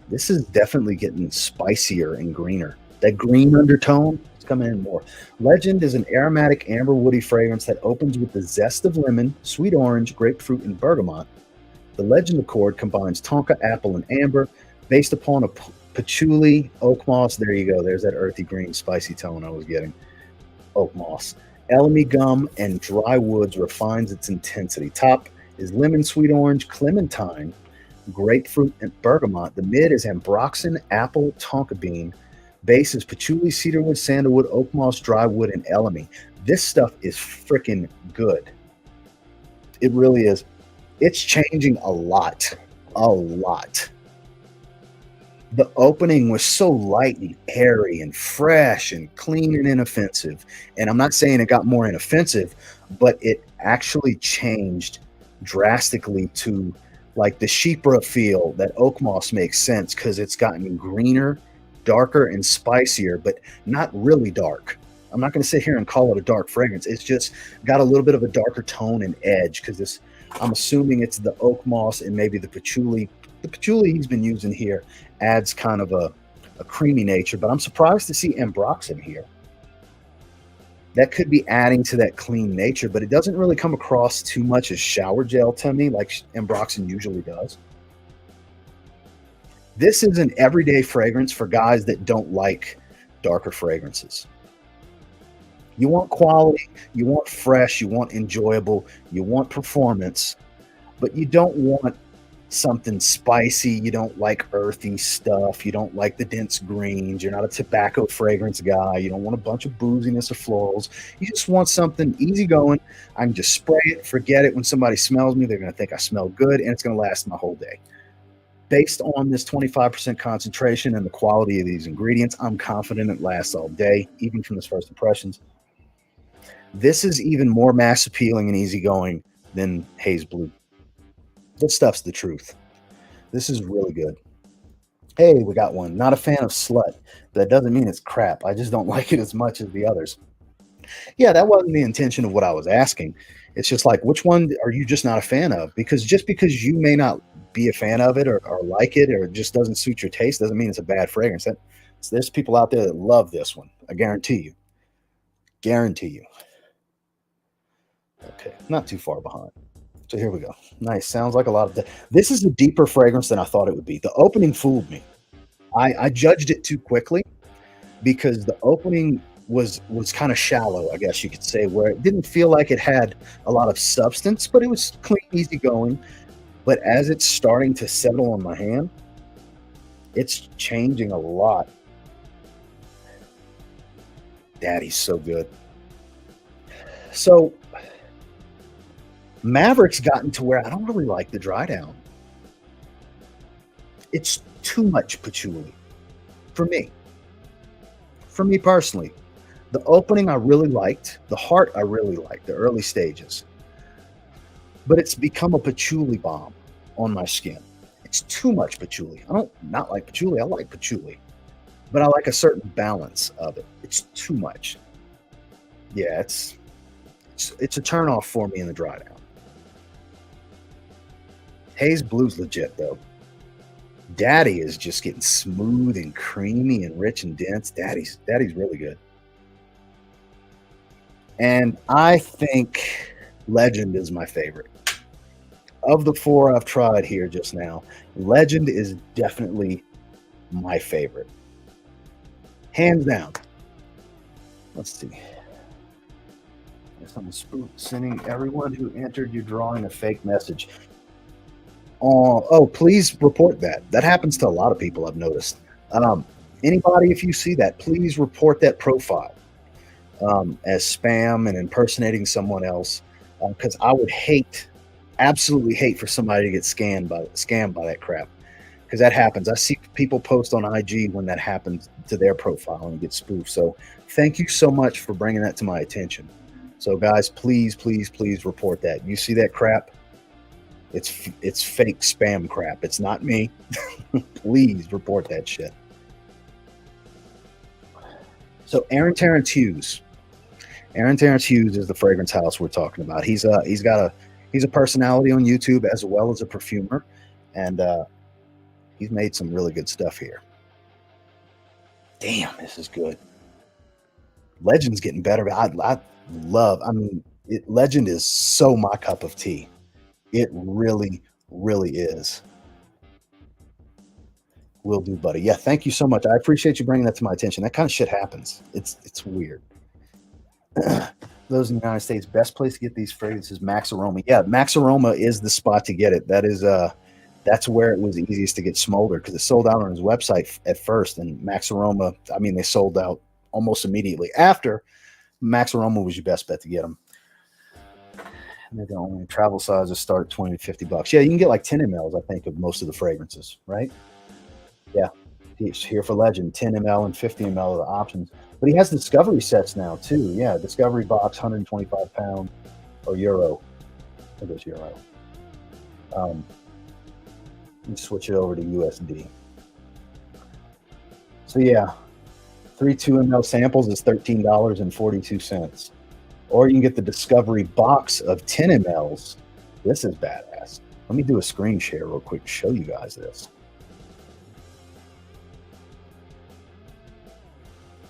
This is definitely getting spicier and greener. That green undertone is coming in more. Legend is an aromatic amber woody fragrance that opens with the zest of lemon, sweet orange, grapefruit, and bergamot. The Legend Accord combines tonka, apple, and amber based upon a patchouli, oak moss. There you go. There's that earthy green spicy tone I was getting. oak moss. Elemi gum and dry woods refines its intensity. Top is lemon, sweet orange, clementine, grapefruit, and bergamot. The mid is ambroxan, apple, tonka bean. Base is patchouli, cedarwood, sandalwood, oak moss, dry wood, and elemi. This stuff is freaking good. It really is. It's changing a lot. A lot. The opening was so light and airy and fresh and clean and inoffensive. And I'm not saying it got more inoffensive, but it actually changed drastically to like the Sheepra feel that oak moss makes sense because it's gotten greener, darker, and spicier, but not really dark. I'm not going to sit here and call it a dark fragrance. It's just got a little bit of a darker tone and edge because this. I'm assuming it's the oak moss and maybe the patchouli. The patchouli he's been using here adds kind of a creamy nature, but I'm surprised to see ambroxan here. That could be adding to that clean nature, but it doesn't really come across too much as shower gel to me like ambroxan usually does. This is an everyday fragrance for guys that don't like darker fragrances. You want quality, you want fresh, you want enjoyable, you want performance, but you don't want something spicy. You don't like earthy stuff. You don't like the dense greens. You're not a tobacco fragrance guy. You don't want a bunch of booziness or florals. You just want something easygoing. I can just spray it, forget it. When somebody smells me, they're going to think I smell good, and it's going to last my whole day. Based on this 25% concentration and the quality of these ingredients, I'm confident it lasts all day, even from this first impressions. This is even more mass appealing and easygoing than Haze Blue. This stuff's the truth. This is really good. Hey, we got one. Not a fan of Slut. That doesn't mean it's crap. I just don't like it as much as the others. Yeah, that wasn't the intention of what I was asking. It's just like, which one are you just not a fan of? Because just because you may not be a fan of it or like it or it just doesn't suit your taste doesn't mean it's a bad fragrance. There's people out there that love this one. I guarantee you. Guarantee you. Okay, not too far behind. So here we go. Nice. Sounds like a lot of. This is a deeper fragrance than I thought it would be. The opening fooled me. I judged it too quickly because the opening was kind of shallow, I guess you could say, where it didn't feel like it had a lot of substance, but it was clean, easy going. But as it's starting to settle on my hand, it's changing a lot. Daddy's so good. So Maverick's gotten to where I don't really like the dry down. It's too much patchouli for me. For me personally, the opening I really liked, the heart I really liked, the early stages. But it's become a patchouli bomb on my skin. It's too much patchouli. I don't not like patchouli. I like patchouli, but I like a certain balance of it. It's too much. Yeah, it's a turn off for me in the dry down. Haze Blue's legit though. Daddy is just getting smooth and creamy and rich and dense. Daddy's really good. And I think Legend is my favorite. Of the four I've tried here just now, Legend is definitely my favorite. Hands down. Let's see. I'm sending everyone who entered your drawing a fake message. Oh, please report that. That happens to a lot of people, I've noticed. Anybody, if you see that, please report that profile as spam and impersonating someone else, because I would absolutely hate for somebody to get scammed by that crap, because that happens. I see people post on IG when that happens to their profile and get spoofed. So thank you so much for bringing that to my attention. So guys, please report that. You see that crap? It's fake spam crap. It's not me. Please report that shit. So Terence Hughes. Terence Hughes is the fragrance house we're talking about. He's a personality on YouTube as well as a perfumer, and he's made some really good stuff here. Damn, this is good. Legend's getting better. Legend is so my cup of tea. It really is. Will do, buddy. Yeah, thank you so much. I appreciate you bringing that to my attention. That kind of shit happens. It's weird. Those in the United States, best place to get these fragrances is Max Aroma. Yeah, Max Aroma is the spot to get it. That is that's where it was easiest to get smoldered because it sold out on his website at first, and Max Aroma, I mean, they sold out almost immediately after. Max Aroma was your best bet to get them. And they're the only travel sizes start at 20 to 50 bucks. Yeah, you can get like 10 mLs, I think, of most of the fragrances, right? Yeah. He's here for Legend, 10 ml and 50 ml are the options. But he has discovery sets now too. Yeah, discovery box, 125 pound or euro. I think it's euro. And switch it over to USD. So yeah, 3 2 ml samples is $13.42. Or you can get the discovery box of 10 mLs. This is badass. Let me do a screen share real quick to show you guys this.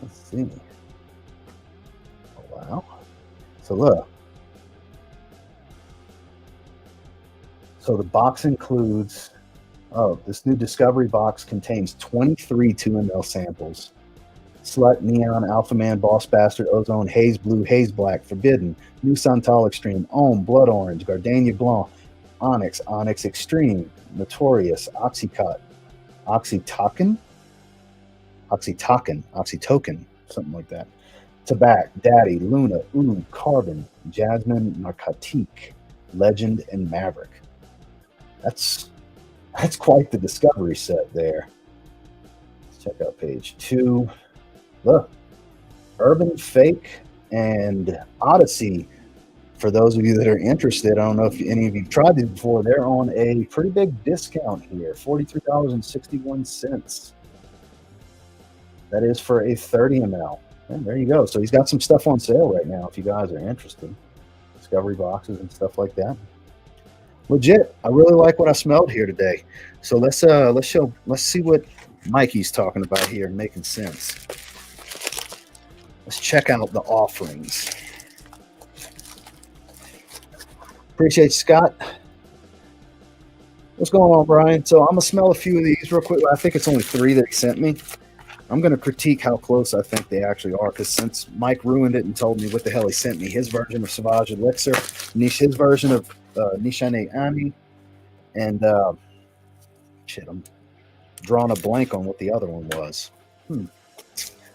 Let's see. Oh, wow. So look. So the box includes, this new discovery box contains 23 2 ml samples. Slut, Neon, Alpha Man, Boss Bastard, Ozone, Haze Blue, Haze Black, Forbidden, New Santal Extreme, Ohm, Blood Orange, Gardenia Blanc, Onyx, Onyx Extreme, Notorious, Oxycontin, something like that. Tabac, Daddy, Luna, Oud, Carbon, Jasmine, Narcotique, Legend, and Maverick. That's quite the discovery set there. Let's check out page 2. Look, Urban Fake and Odyssey. For those of you that are interested, I don't know if any of you tried these before, they're on a pretty big discount here, $43.61. That is for a 30 ml. And there you go. So he's got some stuff on sale right now if you guys are interested. Discovery boxes and stuff like that. Legit. I really like what I smelled here today. So let's see what Mikey's talking about here, making sense. Let's check out the offerings. Appreciate you, Scott. What's going on, Brian? So I'm going to smell a few of these real quick. I think it's only 3 that he sent me. I'm going to critique how close I think they actually are because since Mike ruined it and told me what the hell he sent me, his version of Sauvage Elixir, his version of Nishane Ami, and shit, I'm drawing a blank on what the other one was.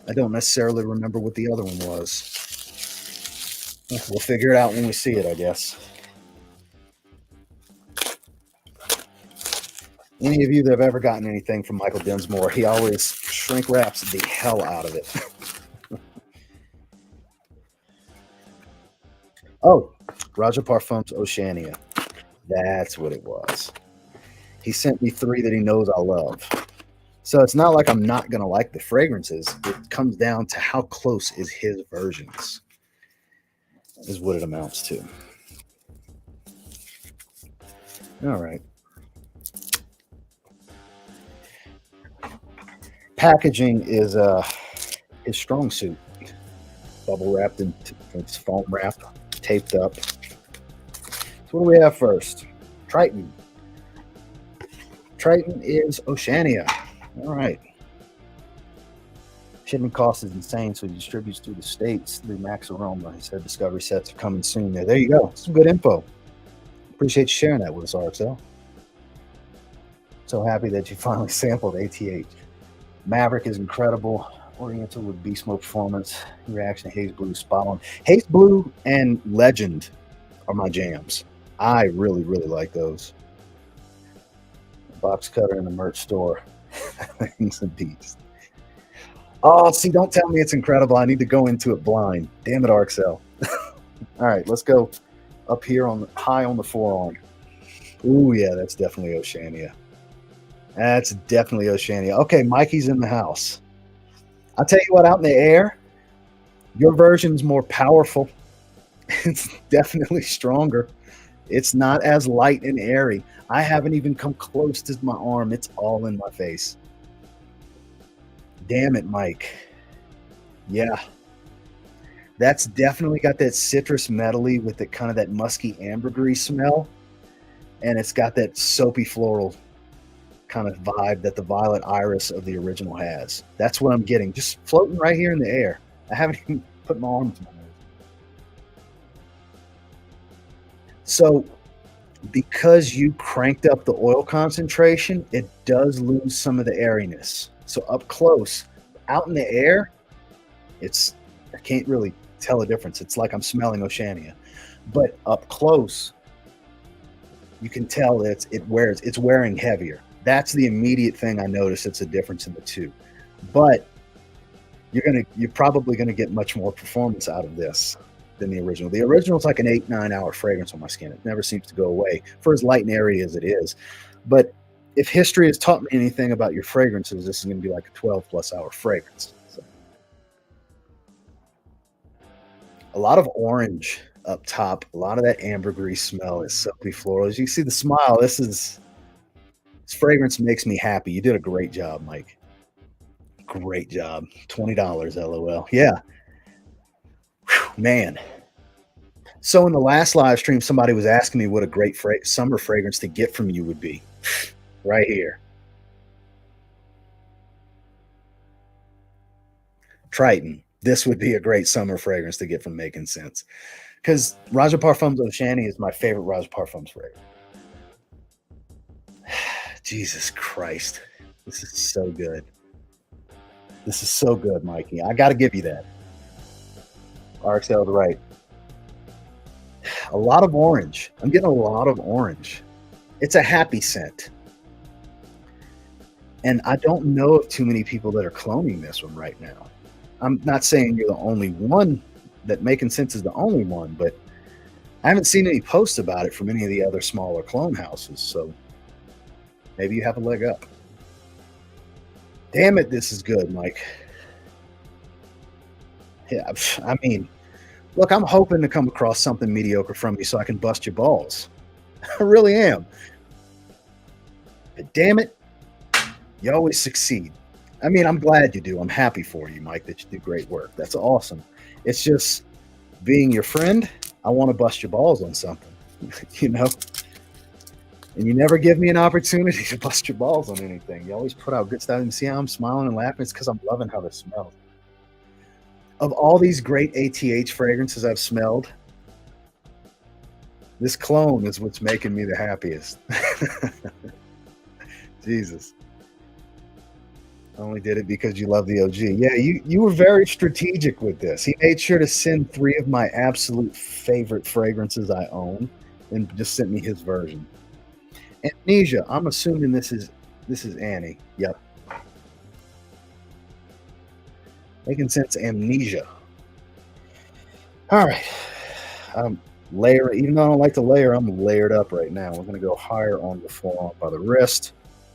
I don't necessarily remember what the other one was. We'll figure it out when we see it, I guess. Any of you that have ever gotten anything from Michael Dinsmore, he always shrink wraps the hell out of it. Oh, Raja Parfums Oceania. That's what it was. He sent me 3 that he knows I love. So it's not like I'm not going to like the fragrances. It comes down to how close is his versions, is what it amounts to. All right. Packaging is his strong suit. Bubble wrapped and it's foam wrapped, taped up. So what do we have first? Triton. Triton is Oceania. All right. Shipping cost is insane, so he distributes through the states through Max Aroma. He said discovery sets are coming soon. There you go. Some good info. Appreciate you sharing that with us, RXL. So happy that you finally sampled ATH. Maverick is incredible. Oriental with Beast Mode Performance. Reaction to Haze Blue, spot on. Haze Blue and Legend are my jams. I really, really like those. Box cutter in the merch store. Things a beast. Oh, see, don't tell me it's incredible. I need to go into it blind. Damn it, RXL. All right, let's go up here on the high on the forearm. Ooh, yeah, that's definitely Oceania. That's definitely Oceania. Okay, Mikey's in the house. I'll tell you what, out in the air, your version's more powerful. It's definitely stronger. It's not as light and airy. I haven't even come close to my arm. It's all in my face. Damn it, Mike. Yeah. That's definitely got that citrus metally with the kind of that musky ambergris smell. And it's got that soapy floral kind of vibe that the Violet Iris of the original has. That's what I'm getting. Just floating right here in the air. I haven't even put my arm to my nose. So because you cranked up the oil concentration, it does lose some of the airiness. So up close, out in the air, I can't really tell a difference. It's like I'm smelling Oceania. But up close, you can tell that it's wearing heavier. That's the immediate thing I notice. It's a difference in the two. But you're probably gonna get much more performance out of this than the original. The original is like an 8-9 hour fragrance on my skin. It never seems to go away for as light and airy as it is. But if history has taught me anything about your fragrances, this is going to be like a 12+ hour fragrance. So, a lot of orange up top, a lot of that ambergris smell is soapy floral. As you see the smile, this fragrance makes me happy. You did a great job, Mike. Great job. $20, LOL. Yeah. Whew, man. So in the last live stream, somebody was asking me what a great summer fragrance to get from you would be. Right here. Triton. This would be a great summer fragrance to get from Making Sense. Because Raja Parfums Oceania is my favorite Raja Parfums fragrance. Jesus Christ. This is so good. This is so good, Mikey. I got to give you that. RXL is right. A lot of orange. I'm getting a lot of orange. It's a happy scent. And I don't know of too many people that are cloning this one right now. I'm not saying you're the only one, that Making Sense is the only one, but I haven't seen any posts about it from any of the other smaller clone houses. So maybe you have a leg up. Damn it, this is good, Mike. Yeah, I mean, look, I'm hoping to come across something mediocre from you so I can bust your balls. I really am. But damn it, you always succeed. I mean, I'm glad you do. I'm happy for you, Mike, that you do great work. That's awesome. It's just being your friend, I want to bust your balls on something, you know? And you never give me an opportunity to bust your balls on anything. You always put out good stuff. And see how I'm smiling and laughing? It's because I'm loving how this smells. Of all these great ATH fragrances I've smelled, this clone is what's making me the happiest. Jesus. I only did it because you love the OG. Yeah, you were very strategic with this. He made sure to send 3 of my absolute favorite fragrances I own and just sent me his version. Amnesia. I'm assuming this is Annie. Yep. Making Sense Amnesia. All right. Layer. Even though I don't like to layer, I'm layered up right now. We're going to go higher on the forearm by the wrist.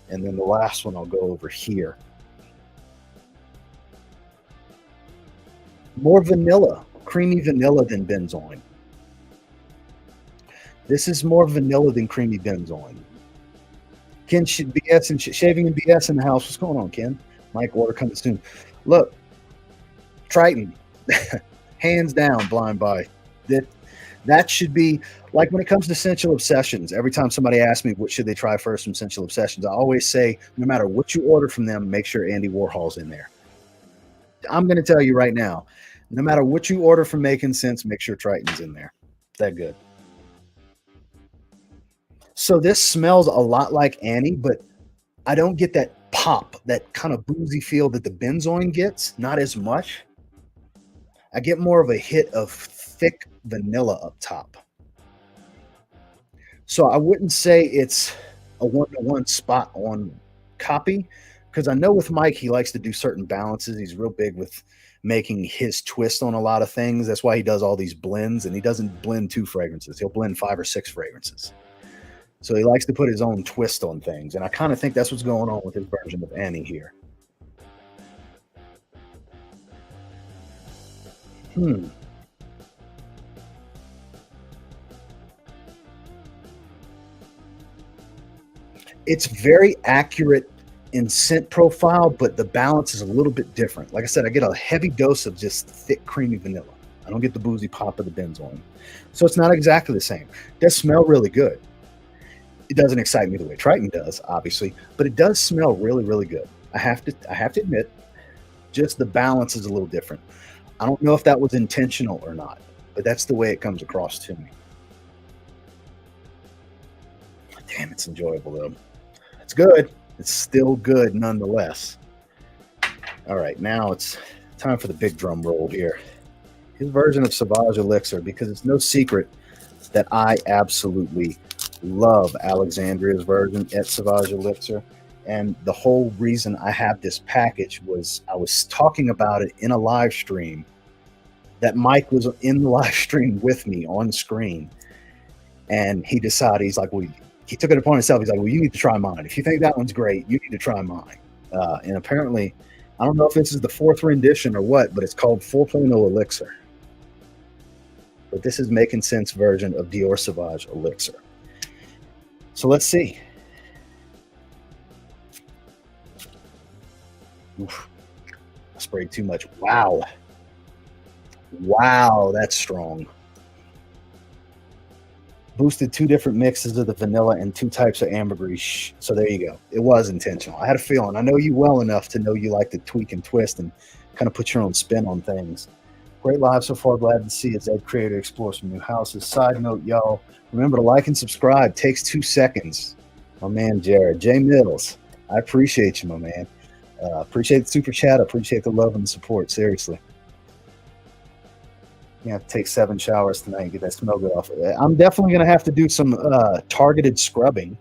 And then the last one I'll go over here. More vanilla. Creamy vanilla than benzoin. This is more vanilla than creamy benzoin. Ken BS and Shaving and BS in the house. What's going on, Ken? Mike, order coming soon. Look, Triton, hands down, blind buy. That should be, like when it comes to Sensual Obsessions, every time somebody asks me what should they try first from Sensual Obsessions, I always say, no matter what you order from them, make sure Andy Warhol's in there. I'm going to tell you right now, no matter what you order from Making Sense, make sure Triton's in there. That good. So this smells a lot like Annie, but I don't get that pop, that kind of boozy feel that the benzoin gets. Not as much. I get more of a hit of thick vanilla up top. So I wouldn't say it's a one-to-one spot on copy, because I know with Mike, he likes to do certain balances. He's real big with making his twist on a lot of things. That's why he does all these blends, and he doesn't blend 2 fragrances. He'll blend 5 or 6 fragrances. So he likes to put his own twist on things. And I kind of think that's what's going on with his version of Annie here. It's very accurate in scent profile, but the balance is a little bit different. Like I said, I get a heavy dose of just thick, creamy vanilla. I don't get the boozy pop of the benzoin. So it's not exactly the same. It does smell really good. It doesn't excite me the way Triton does, obviously, but it does smell really, really good. I have to admit, just the balance is a little different. I don't know if that was intentional or not, but that's the way it comes across to me. Damn, it's enjoyable though. It's good. It's still good nonetheless. All right, now it's time for the big drum roll here. His version of Sauvage Elixir, because it's no secret that I absolutely love Alexandria's version at Sauvage Elixir. And the whole reason I have this package was I was talking about it in a live stream that Mike was in the live stream with me on screen. And he decided, he's like, well, he took it upon himself. He's like, well, you need to try mine. If you think that one's great, you need to try mine. And apparently, I don't know if this is the 4th rendition or what, but it's called 4.0 Elixir. But this is Making Sense version of Dior Sauvage Elixir. So let's see. Oof. I sprayed too much. Wow. Wow, that's strong. Boosted 2 different mixes of the vanilla and 2 types of ambergris. So there you go. It was intentional. I had a feeling. I know you well enough to know you like to tweak and twist and kind of put your own spin on things. Great live so far. Glad to see as Ed Creator explores some new houses. Side note, y'all, remember to like and subscribe. Takes 2 seconds. My man, Jared. J Mills, I appreciate you, my man. Appreciate the super chat. Appreciate the love and the support. Seriously. You have to take 7 showers tonight and get that smell good off of it. I'm definitely going to have to do some targeted scrubbing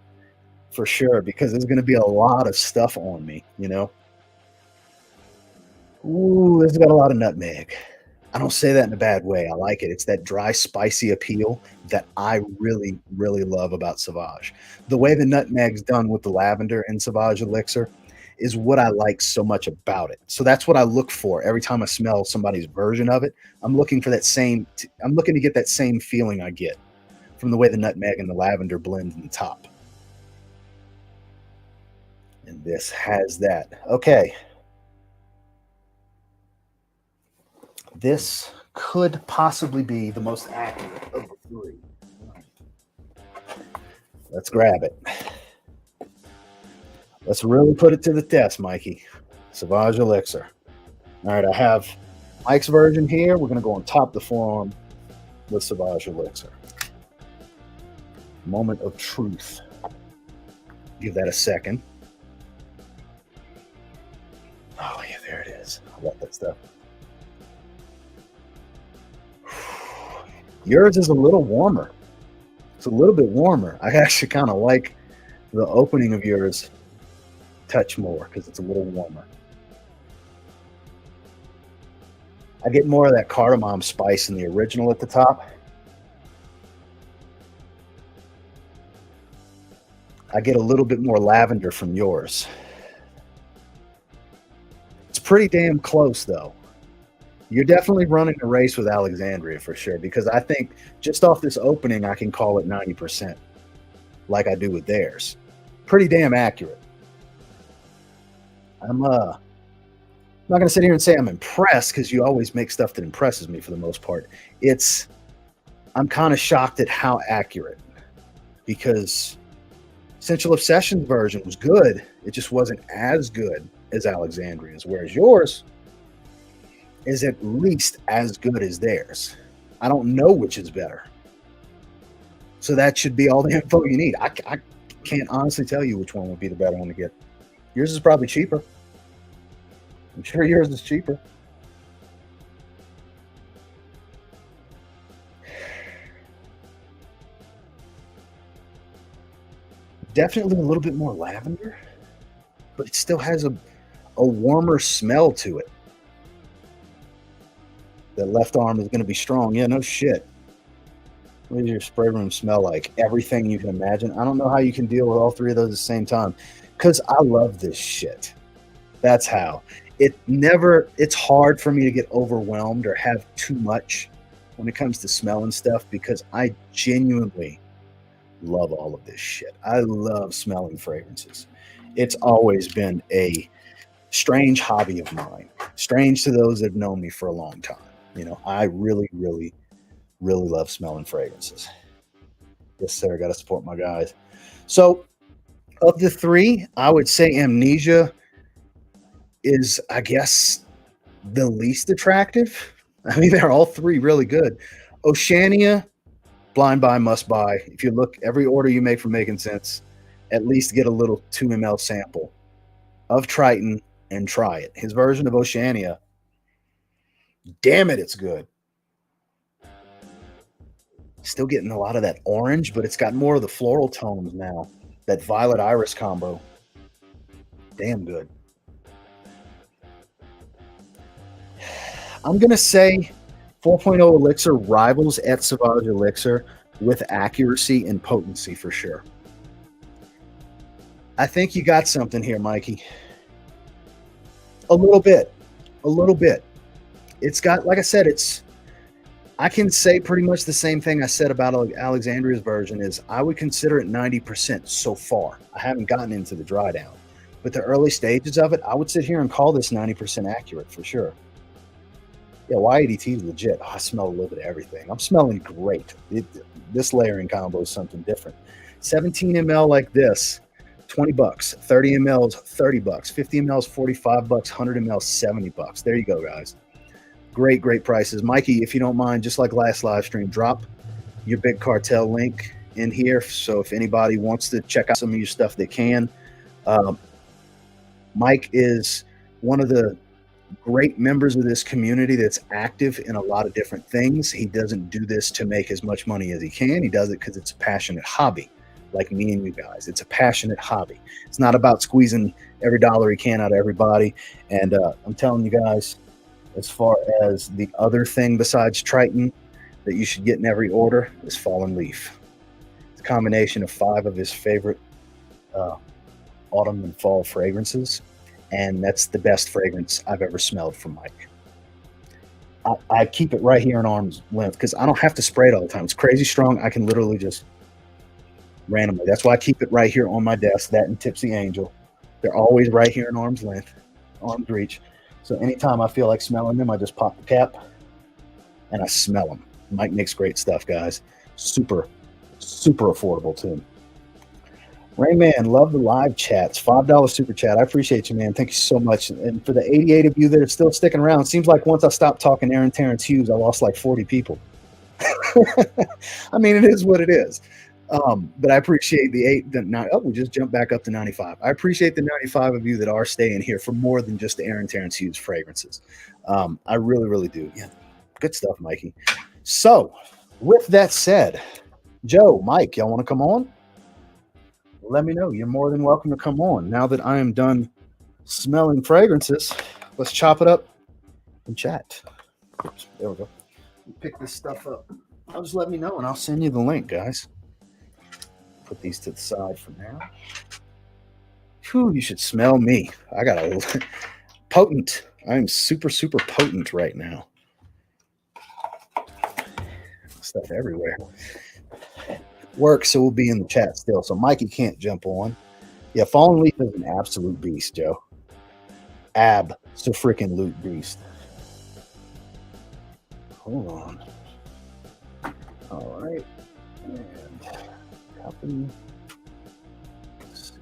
for sure, because there's going to be a lot of stuff on me, you know. Ooh, this has got a lot of nutmeg. I don't say that in a bad way. I like it. It's that dry, spicy appeal that I really, really love about Sauvage. The way the nutmeg's done with the lavender in Sauvage Elixir is what I like so much about it. So that's what I look for every time I smell somebody's version of it. I'm looking for that same, I'm looking to get that same feeling I get from the way the nutmeg and the lavender blend in the top. And this has that. Okay. This could possibly be the most accurate of the 3. Let's grab it. Let's really put it to the test, Mikey. Sauvage Elixir. All right, I have Mike's version here. We're going to go on top of the forearm with Sauvage Elixir. Moment of truth. Give that a second. Oh, yeah, there it is. I love that stuff. Yours is a little warmer. It's a little bit warmer. I actually kind of like the opening of yours touch more because it's a little warmer. I get more of that cardamom spice in the original at the top. I get a little bit more lavender from yours. It's pretty damn close though. You're definitely running a race with Alexandria for sure, because I think just off this opening, I can call it 90% like I do with theirs. Pretty damn accurate. I'm not going to sit here and say I'm impressed, because you always make stuff that impresses me for the most part. I'm kind of shocked at how accurate, because Essential Obsession's version was good. It just wasn't as good as Alexandria's, whereas yours is at least as good as theirs. I don't know which is better. So that should be all the info you need. I can't honestly tell you which one would be the better one to get. Yours is probably cheaper. I'm sure yours is cheaper. Definitely a little bit more lavender, but it still has a warmer smell to it. That left arm is going to be strong. Yeah, no shit. What does your spray room smell like? Everything you can imagine. I don't know how you can deal with all 3 of those at the same time, because I love this shit. That's how. It's hard for me to get overwhelmed or have too much when it comes to smelling stuff, because I genuinely love all of this shit. I love smelling fragrances. It's always been a strange hobby of mine. Strange to those that have known me for a long time. You know, I really, really, really love smelling fragrances. Yes, sir. Got to support my guys. So, of the 3, I would say Amnesia is, I guess, the least attractive. I mean, they're all 3 really good. Oceania blind buy, must buy. If you look, every order you make from Making Sense, at least get a little 2 ml sample of Triton and try it. His version of Oceania, damn it, it's good. Still getting a lot of that orange, but it's got more of the floral tones now. That violet iris combo. Damn good. I'm going to say 4.0 Elixir rivals Et Sauvage Elixir with accuracy and potency for sure. I think you got something here, Mikey. A little bit. A little bit. It's got, like I said, I can say pretty much the same thing I said about Alexandria's version is I would consider it 90% so far. I haven't gotten into the dry down. But the early stages of it, I would sit here and call this 90% accurate for sure. Yeah, Y80T is legit. Oh, I smell a little bit of everything. I'm smelling great. This layering combo is something different. 17 ml like this, 20 bucks. 30 mls, 30 bucks. 50 mls, 45 bucks. 100 mls, 70 bucks. There you go, guys. Great, great prices. Mikey, if you don't mind, just like last live stream, drop your Big Cartel link in here. So if anybody wants to check out some of your stuff, they can. Mike is one of the great members of this community that's active in a lot of different things. He doesn't do this to make as much money as he can. He does it because it's a passionate hobby, like me and you guys. It's a passionate hobby. It's not about squeezing every dollar he can out of everybody. And I'm telling you guys, as far as the other thing besides Triton that you should get in every order is Fallen Leaf. It's a combination of 5 of his favorite autumn and fall fragrances. And that's the best fragrance I've ever smelled from Mike. I keep it right here in arm's length because I don't have to spray it all the time. It's crazy strong. I can literally just randomly. That's why I keep it right here on my desk, that and Tipsy Angel. They're always right here in arm's length, arm's reach. So anytime I feel like smelling them, I just pop the cap and I smell them. Mike makes great stuff, guys. Super, super affordable too. Rayman, love the live chats. $5 super chat. I appreciate you, man. Thank you so much. And for the 88 of you that are still sticking around, it seems like once I stopped talking Aaron Terence Hughes, I lost like 40 people. I mean, it is what it is. But I appreciate the 9. Oh, we just jumped back up to 95. I appreciate the 95 of you that are staying here for more than just the Aaron Terence Hughes fragrances. I really, really do. Yeah, good stuff, Mikey. So, with that said, Joe, Mike, y'all want to come on? Let me know. You're more than welcome to come on. Now that I am done smelling fragrances, let's chop it up and chat. Oops, there we go. Pick this stuff up. I'll just let me know and I'll send you the link, guys. Put these to the side for now. Whew, you should smell me. I got a potent. I'm super, super potent right now. Stuff everywhere. Work, so we'll be in the chat still. So Mikey can't jump on. Yeah, Fallen Leaf is an absolute beast, Joe. Freaking beast. Hold on. All right. And copy. Let's see.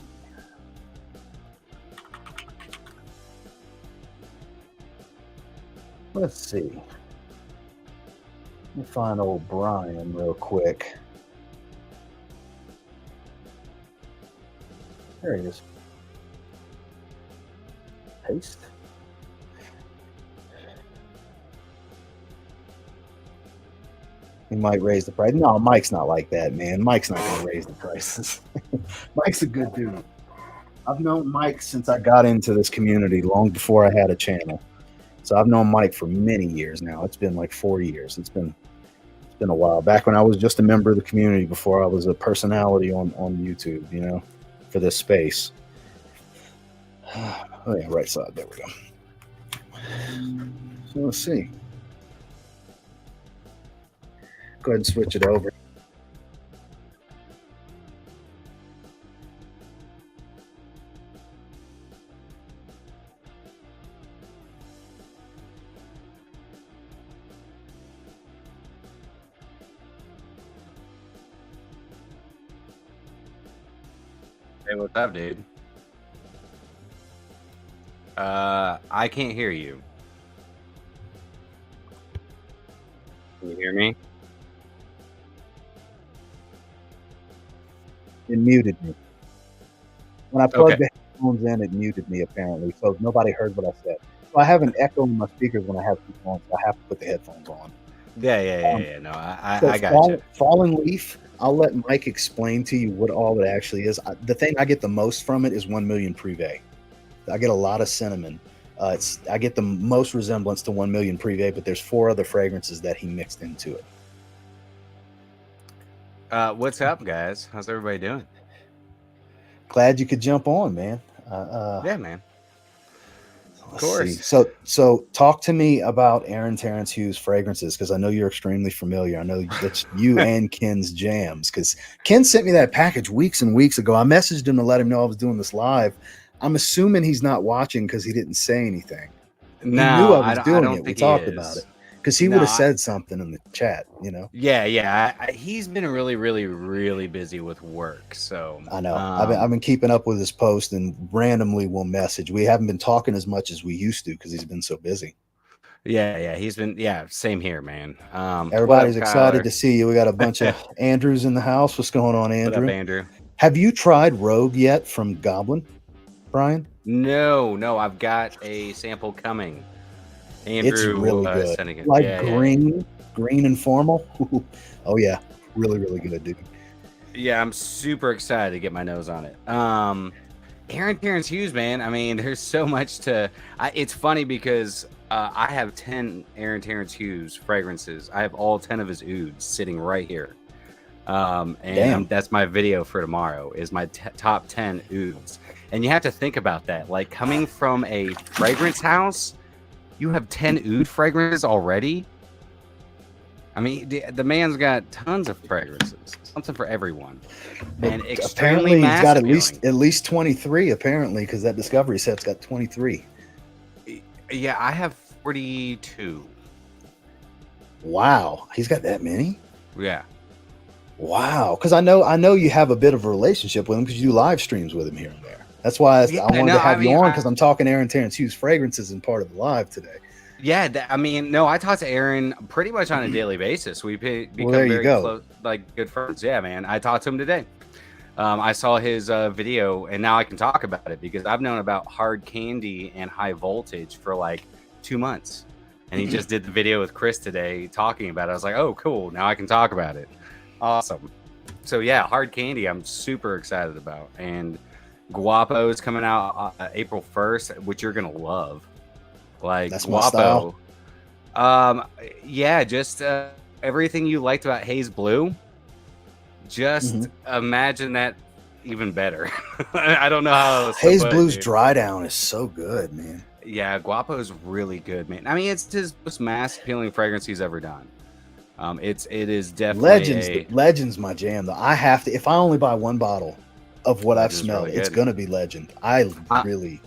Let's see. Let me find old Brian real quick. There he is. Paste. He might raise the price. No, Mike's not like that, man. Mike's not going to raise the prices. Mike's a good dude. I've known Mike since I got into this community, long before I had a channel. So I've known Mike for many years now. It's been like 4 years. It's been a while. Back when I was just a member of the community, before I was a personality on YouTube, you know, for this space. Oh yeah, right side. There we go. So let's see. Go ahead and switch it over. Hey, what's up, dude? I can't hear you. Can you hear me? muted me. When I plugged Okay. the headphones in, it muted me apparently, so nobody heard what I said. So I have an echo in my speakers when I have people on, so I have to put the headphones on. Yeah. No, So I got you. Fallen Leaf, I'll let Mike explain to you what all it actually is. The thing I get the most from it is 1 million Privé. I get a lot of cinnamon. I get the most resemblance to 1 million Privé, but there's 4 other fragrances that he mixed into it. What's up, guys? How's everybody doing? Glad you could jump on, man. Yeah, man. Let's course. see. So talk to me about Terence Hughes fragrances, because I know you're extremely familiar. I know that's you and Ken's jams, because Ken sent me that package weeks and weeks ago. I messaged him to let him know I was doing this live. I'm assuming he's not watching because he didn't say anything. He knew I was I doing don't it. We think he talked is. about it, because he would have said something in the chat, you know. Yeah. He's been really busy with work, so I know. I've been keeping up with his post, and randomly we'll message. We haven't been talking as much as we used to because he's been so busy. Yeah. He's been same here, man. Everybody's excited to see you. We got a bunch of Andrews in the house. What's going on, Andrew? What up, Andrew? Have you tried Rogue yet from Goblin, Brian? No. I've got a sample coming. Andrew, it's really good. Sending it. Like green and formal. Oh yeah, really good, dude. Yeah, I'm super excited to get my nose on it. Terence Hughes, man. I mean, there's so much to. It's funny because I have 10 Terence Hughes fragrances. I have all 10 of his ouds sitting right here. And that's my video for tomorrow. Is my top 10 ouds. And you have to think about that. Like, coming from a fragrance house, you have 10 oud fragrances already. I mean, the man's got tons of fragrances, something for everyone, and apparently he's got at least 23. Apparently, because that discovery set's got 23. Yeah, I have 42. Wow, he's got that many. Yeah. Wow, because I know you have a bit of a relationship with him because you do live streams with him here and there. That's why I wanted to have you on, because I'm talking Terence Hughes fragrances in part of the live today. Yeah, I talk to Aaron pretty much on a daily basis. We become very close, like good friends. Yeah, man. I talked to him today. I saw his video, and now I can talk about it because I've known about Hard Candy and High Voltage for like 2 months. And he just did the video with Chris today talking about it. I was like, oh, cool. Now I can talk about it. Awesome. So, yeah, Hard Candy, I'm super excited about. And Guapo is coming out April 1st, which you're going to love. Like, that's Guapo. Yeah, just everything you liked about Haze Blue. Just imagine that even better. I don't know how Haze Blue's dry down is so good, man. Yeah, Guapo is really good, man. I mean, it's his most mass appealing fragrance he's ever done. It is definitely Legend's my jam, though. I have to, if I only buy one bottle of what I've smelled, it's gonna be Legend. I really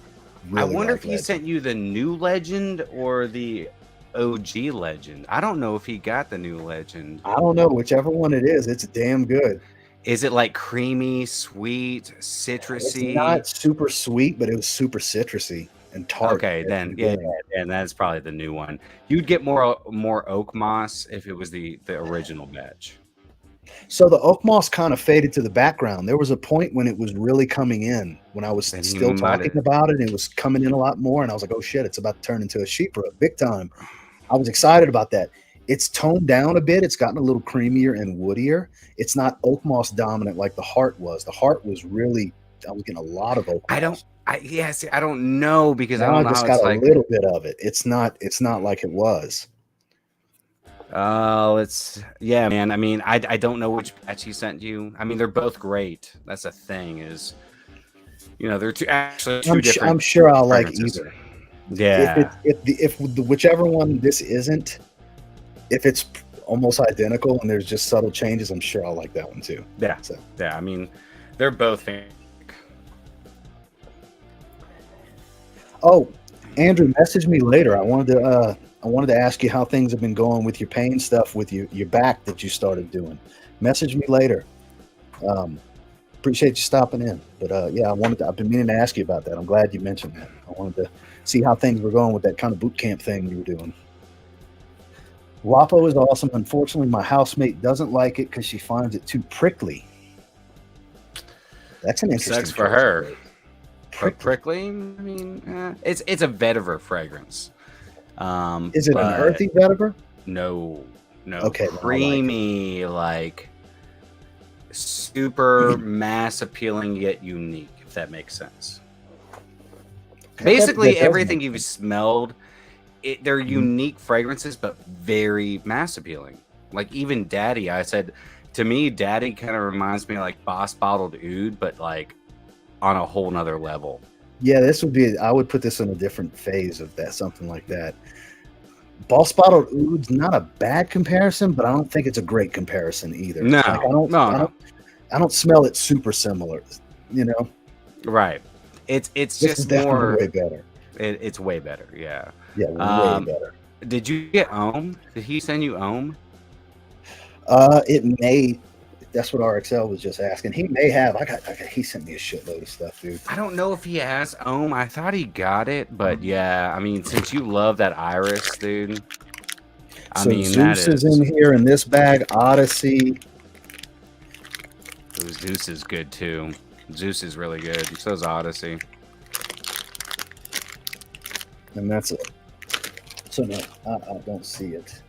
wonder if he sent you the new Legend or the OG Legend. I don't know if he got the new Legend. I don't know. Whichever one it is, it's damn good. Is it like creamy, sweet, citrusy? It's not super sweet, but it was super citrusy and tart. Okay, then and that's probably the new one. You'd get more oak moss if it was the original batch. So the oak moss kind of faded to the background. There was a point when it was really coming in, when I was still talking about it. It was coming in a lot more, and I was like, oh shit, it's about to turn into a sheep rub big time. I was excited about that. It's toned down a bit. It's gotten a little creamier and woodier. It's not oak moss dominant like the Heart was. The Heart was really, I was getting a lot of oak moss. I don't know, because now I just got a little bit of it. It's not like it was. Yeah, man. I mean, I don't know which batch he sent you. I mean, they're both great. That's the thing, is, they're two different. I'm sure I'll like either. Yeah. If whichever one this isn't, if it's almost identical and there's just subtle changes, I'm sure I'll like that one too. Yeah. So yeah, I mean, they're both fantastic. Oh, Andrew, message me later. I wanted to ask you how things have been going with your pain stuff with your back that you started doing. Message me later. Appreciate you stopping in. But yeah, I've been meaning to ask you about that. I'm glad you mentioned that. I wanted to see how things were going with that kind of boot camp thing you were doing. Guapo is awesome. Unfortunately, my housemate doesn't like it because she finds it too prickly. That's an interesting Sucks for choice of her. words. But prickly, I mean, it's a vetiver fragrance. Is it an but earthy vetiver? No, Okay, then I like it. creamy, like super mass appealing yet unique, if that makes sense. Basically, that does everything make you've sense. smelled, they're unique fragrances, but very mass appealing. Like even Daddy, I said to me, Daddy kind of reminds me of like Boss Bottled Oud, but like on a whole nother level. Yeah, this would be. I would put this in a different phase of that, something like that. Boss Bottled Oud's not a bad comparison, but I don't think it's a great comparison either. No, Like no. I don't smell it super similar. You know, Right. It's this just is definitely more. way better. It's way better. Yeah. Yeah, way better. Did you get Ohm? Did he send you Ohm? It may. That's what RXL was just asking. He may have. He sent me a shitload of stuff, dude. I don't know if he has Ohm. I thought he got it, but yeah. I mean, since you love that iris, dude. I So mean, Zeus that is in here in this bag. Odyssey. Ooh, Zeus is good too. Zeus is really good. So is Odyssey. And that's it. So no, I don't see it.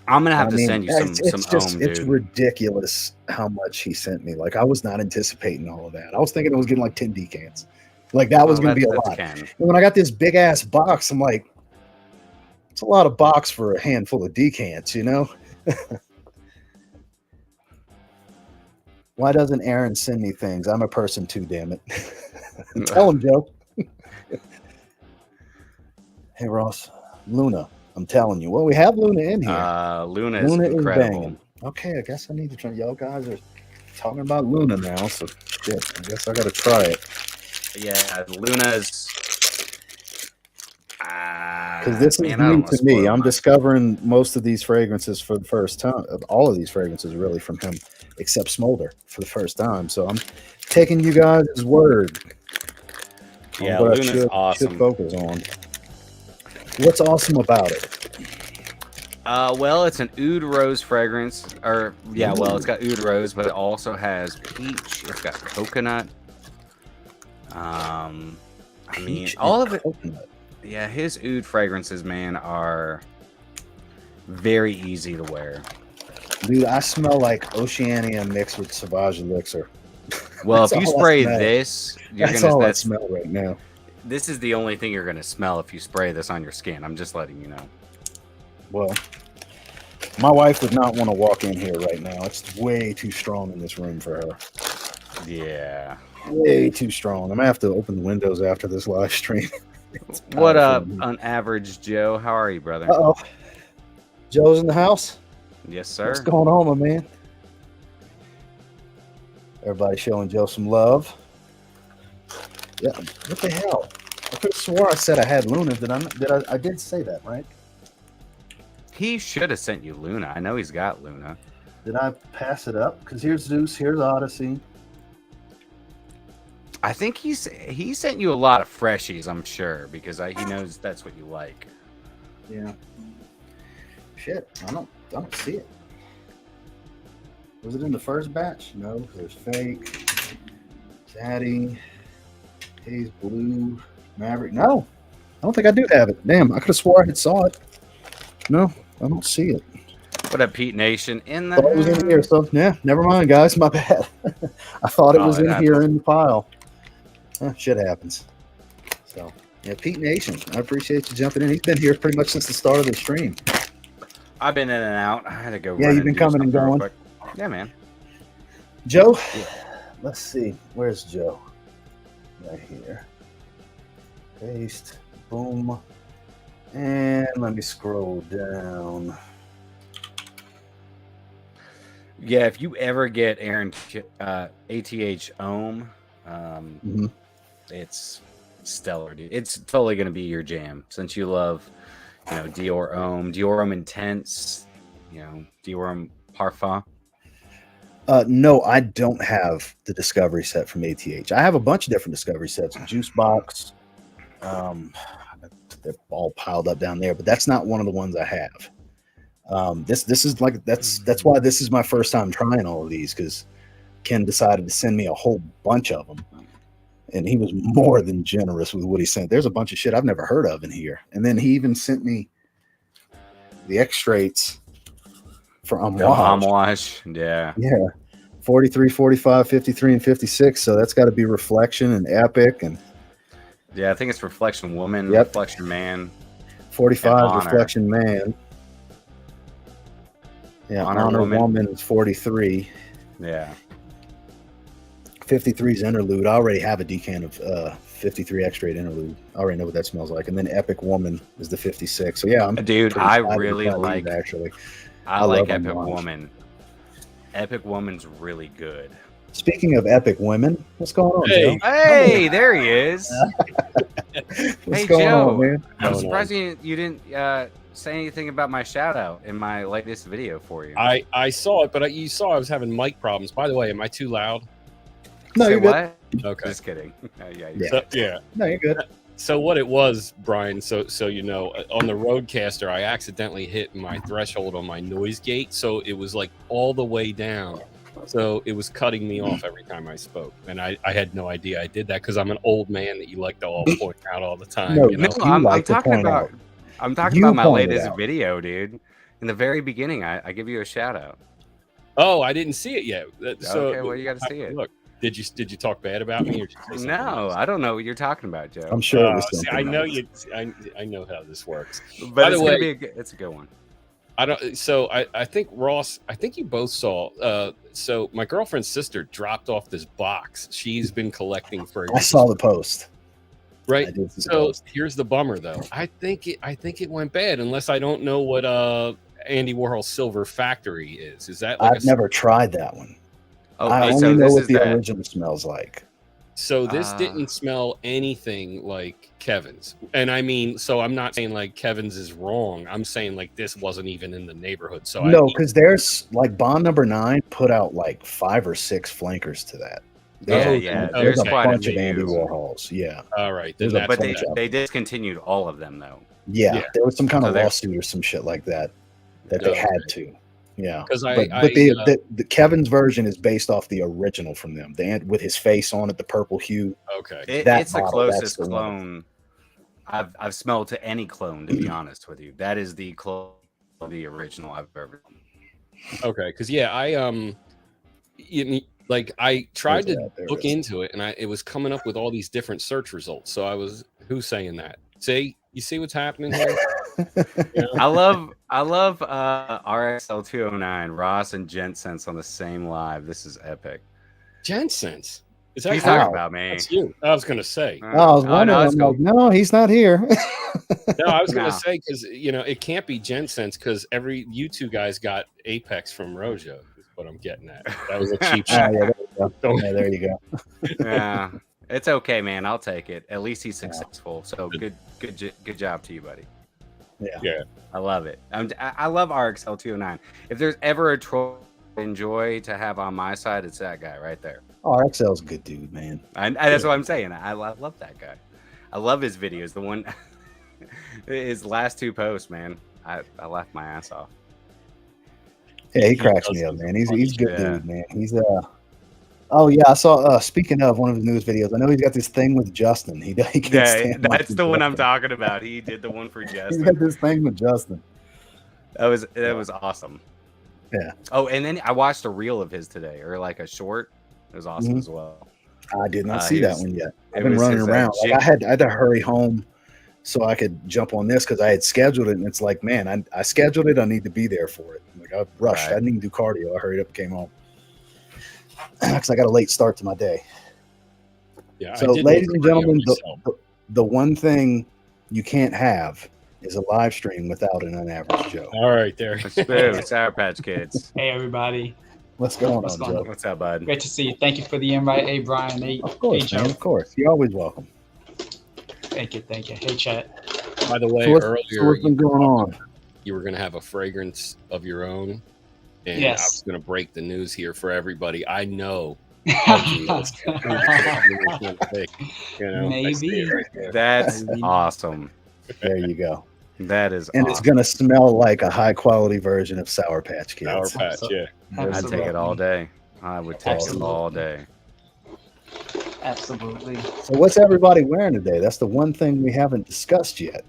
I'm gonna have to send you some Ohm, dude. It's ridiculous how much he sent me. Like I was not anticipating all of that. I was thinking I was getting like 10 decants. Like that was gonna be a lot. And when I got this big ass box, I'm like, it's a lot of box for a handful of decants, you know? Why doesn't Aaron send me things? I'm a person too, damn it. Tell him, Joe. Hey Ross, Luna. I'm telling you. Well, we have Luna in here. Luna is incredible. Okay, I guess I need to try. Y'all guys are talking about Luna now, so shit. I guess I got to try it. Yeah, Luna's. Because this is new to me. I'm discovering most of these fragrances for the first time. All of these fragrances really from him, except Smolder, for the first time. So I'm taking you guys' word. Yeah, Luna's awesome. Should focus on. What's awesome about it? Well, it's an oud rose fragrance, or yeah, well, it's got oud rose, but it also has peach. It's got coconut. I mean, all of it. Coconut. Yeah, his oud fragrances, man, are very easy to wear. Dude, I smell like Oceania mixed with Sauvage Elixir. Well, if you spray this, that's all I smell right now. This is the only thing you're going to smell if you spray this on your skin. I'm just letting you know. Well, my wife would not want to walk in here right now. It's way too strong in this room for her. Yeah. Way too strong. I'm going to have to open the windows after this live stream. What up, on average, Joe? How are you, brother? Uh-oh. Joe's in the house? Yes, sir. What's going on, my man? Everybody showing Joe some love. Yeah, what the hell? I could have swore I said I had Luna. I did say that, right? He should have sent you Luna. I know he's got Luna. Did I pass it up? Because here's Zeus, here's Odyssey. I think he sent you a lot of freshies, I'm sure, because he knows that's what you like. Yeah. Shit, I don't see it. Was it in the first batch? No, there's Fake, Zaddy, Haze Blue, Maverick. No, I don't think I do have it. Damn, I could have swore I had saw it. No, I don't see it. What up, Pete Nation? In the thought it was in here, so yeah, never mind, guys. My bad. I thought it was in here in the pile. Shit happens. So yeah, Pete Nation, I appreciate you jumping in. He's been here pretty much since the start of the stream. I've been in and out. I had to go. Yeah, you've been coming and going. Yeah, man. Joe, let's see. Where's Joe? Right here. Paste. Boom. And let me scroll down. Yeah, if you ever get Aaron ATH Ohm, it's stellar, dude. It's totally gonna be your jam since you love, Dior Homme Intense, Dior Homme Parfum. No, I don't have the Discovery set from ATH. I have a bunch of different Discovery sets. Juice Box. They're all piled up down there, but that's not one of the ones I have. This is like that's why this is my first time trying all of these, because Ken decided to send me a whole bunch of them. And he was more than generous with what he sent. There's a bunch of shit I've never heard of in here. And then he even sent me the X-Straits for Amwash. Yeah. Yeah. 43, 45, 53, and 56. So that's got to be Reflection and Epic. And yeah, I think it's Reflection Woman, Yep. Reflection Man. 45 Reflection Man. Yeah, Honor Woman is 43. Yeah. 53's Interlude. I already have a decan of 53 X-Straight Interlude. I already know what that smells like. And then Epic Woman is the 56. So yeah, Dude, I really like these, actually. I like love Epic Amwash. Woman. Epic Woman's really good. Speaking of Epic Women, what's going on, Hey. Joe? Hey, there he is. What's Hey, going Joe. on, man? I'm surprised you didn't say anything about my shout out in my latest video for you. I saw it, but you saw I was having mic problems. By the way, am I too loud? No, Say you're good. what? Okay. Just kidding. Yeah. Yeah. No, you're good. So what it was, Brian, so you know, on the Roadcaster, I accidentally hit my threshold on my noise gate, so it was like all the way down. So it was cutting me off every time I spoke, and I had no idea I did that because I'm an old man that you like to all point out all the time. No, you know? you I'm like to talking point about out. I'm talking You about my pointed latest out. video, dude. In the very beginning, I give you a shout out. Oh, I didn't see it yet. So Okay, well, you got to see it. Look, did you talk bad about me or did you say something No, else? I don't know what you're talking about, Joe. I'm sure it was See, something I know else. I know how this works. But By it's the gonna way- be it's a good one. I don't. So I think Ross. I think you both saw. So my girlfriend's sister dropped off this box she's been collecting for. I saw the post. Right. I did see the So post. here's the bummer, though. I think it went bad unless I don't know what Andy Warhol's Silver Factory is. Is that like I've never tried that one. Okay, I so only know this what is the that. original smells like. So this Ah. didn't smell anything like Kevin's. And I mean, so I'm not saying like Kevin's is wrong. I'm saying like this wasn't even in the neighborhood. So No, because there's like Bond number 9 put out like 5 or 6 flankers to that. Yeah. Oh, There's okay. a quite a bunch of few. Andy Warhols. Yeah. all right. There's Then a that's But bunch of they discontinued all of them though. Yeah, Yeah. there was some kind So of they're- lawsuit or some shit like that they Okay. had to. Yeah, because but the Kevin's version is based off the original from them. With his face on it, the purple hue. okay. That It's the bottle, that's closest the one. clone I've smelled to any clone, to be honest with you. That is the clone of the original I've ever. Okay, because like I tried Where's to that? There it look is. into it, and it was coming up with all these different search results. So I was, who's saying that? See, you see what's happening here? You know? I love RXL 209, Ross and Jensense on the same live. This is epic. Jensense. Is that He's how? talking about me. That's you. I was gonna say. Oh, I was wondering. it's I'm cool. like, no, he's not here. No, I was gonna No. say because it can't be Jensense because you two guys got Apex from Rojo. Is what I'm getting at. That was a cheap Oh, shot. yeah, there you go. Yeah, there you go. Yeah, it's okay, man. I'll take it. At least he's successful. So good job to you, buddy. Yeah. I love it. I love RXL 209. If there's ever a troll I enjoy to have on my side, it's that guy right there. Oh, RXL's a good dude, man. That's what I'm saying. I love that guy. I love his videos. The one, his last 2 posts, man. I laughed my ass off. Yeah, he cracks does me up, some man. He's a funny good shit. dude, man. He's Oh yeah, I saw. Speaking of one of his newest videos, I know he's got this thing with Justin. He can't Yeah, stand that's watching the one I'm Justin. talking about. He did the one for He's Justin. got this thing with Justin. That was awesome. Yeah. Oh, and then I watched a reel of his today, or like a short. It was awesome Mhm. as well. I did not He see that was- one yet. it I've been was running his, around. gym- Like, I had to hurry home so I could jump on this because I had scheduled it, and it's like, man, I scheduled it. I need to be there for it. Like I rushed. Right. I didn't even do cardio. I hurried up and came home because I got a late start to my day. Yeah. I So, did ladies no and cardio gentlemen, myself. the one thing you can't have is a live stream without an unaverage Joe. All right, there. Boo, Sour Patch Kids. Hey everybody, What's going What's on, going Joe? on? What's up, bud? great to see you. Thank you for the invite. Hey Brian, hey, Of course, hey man. Joe. Of course. You're always welcome. Thank you. Hey chat. By the way, So what's earlier been going on? you were going to have a fragrance of your own, and I Yes. was going to break the news here for everybody. I know. Maybe. That's Maybe. awesome. There you go. That is And it's awesome. gonna smell like a high quality version of Sour Patch Kids. Sour Patch, yeah. I'd take it all day. I would take it all day. Absolutely. So what's everybody wearing today? That's the one thing we haven't discussed yet.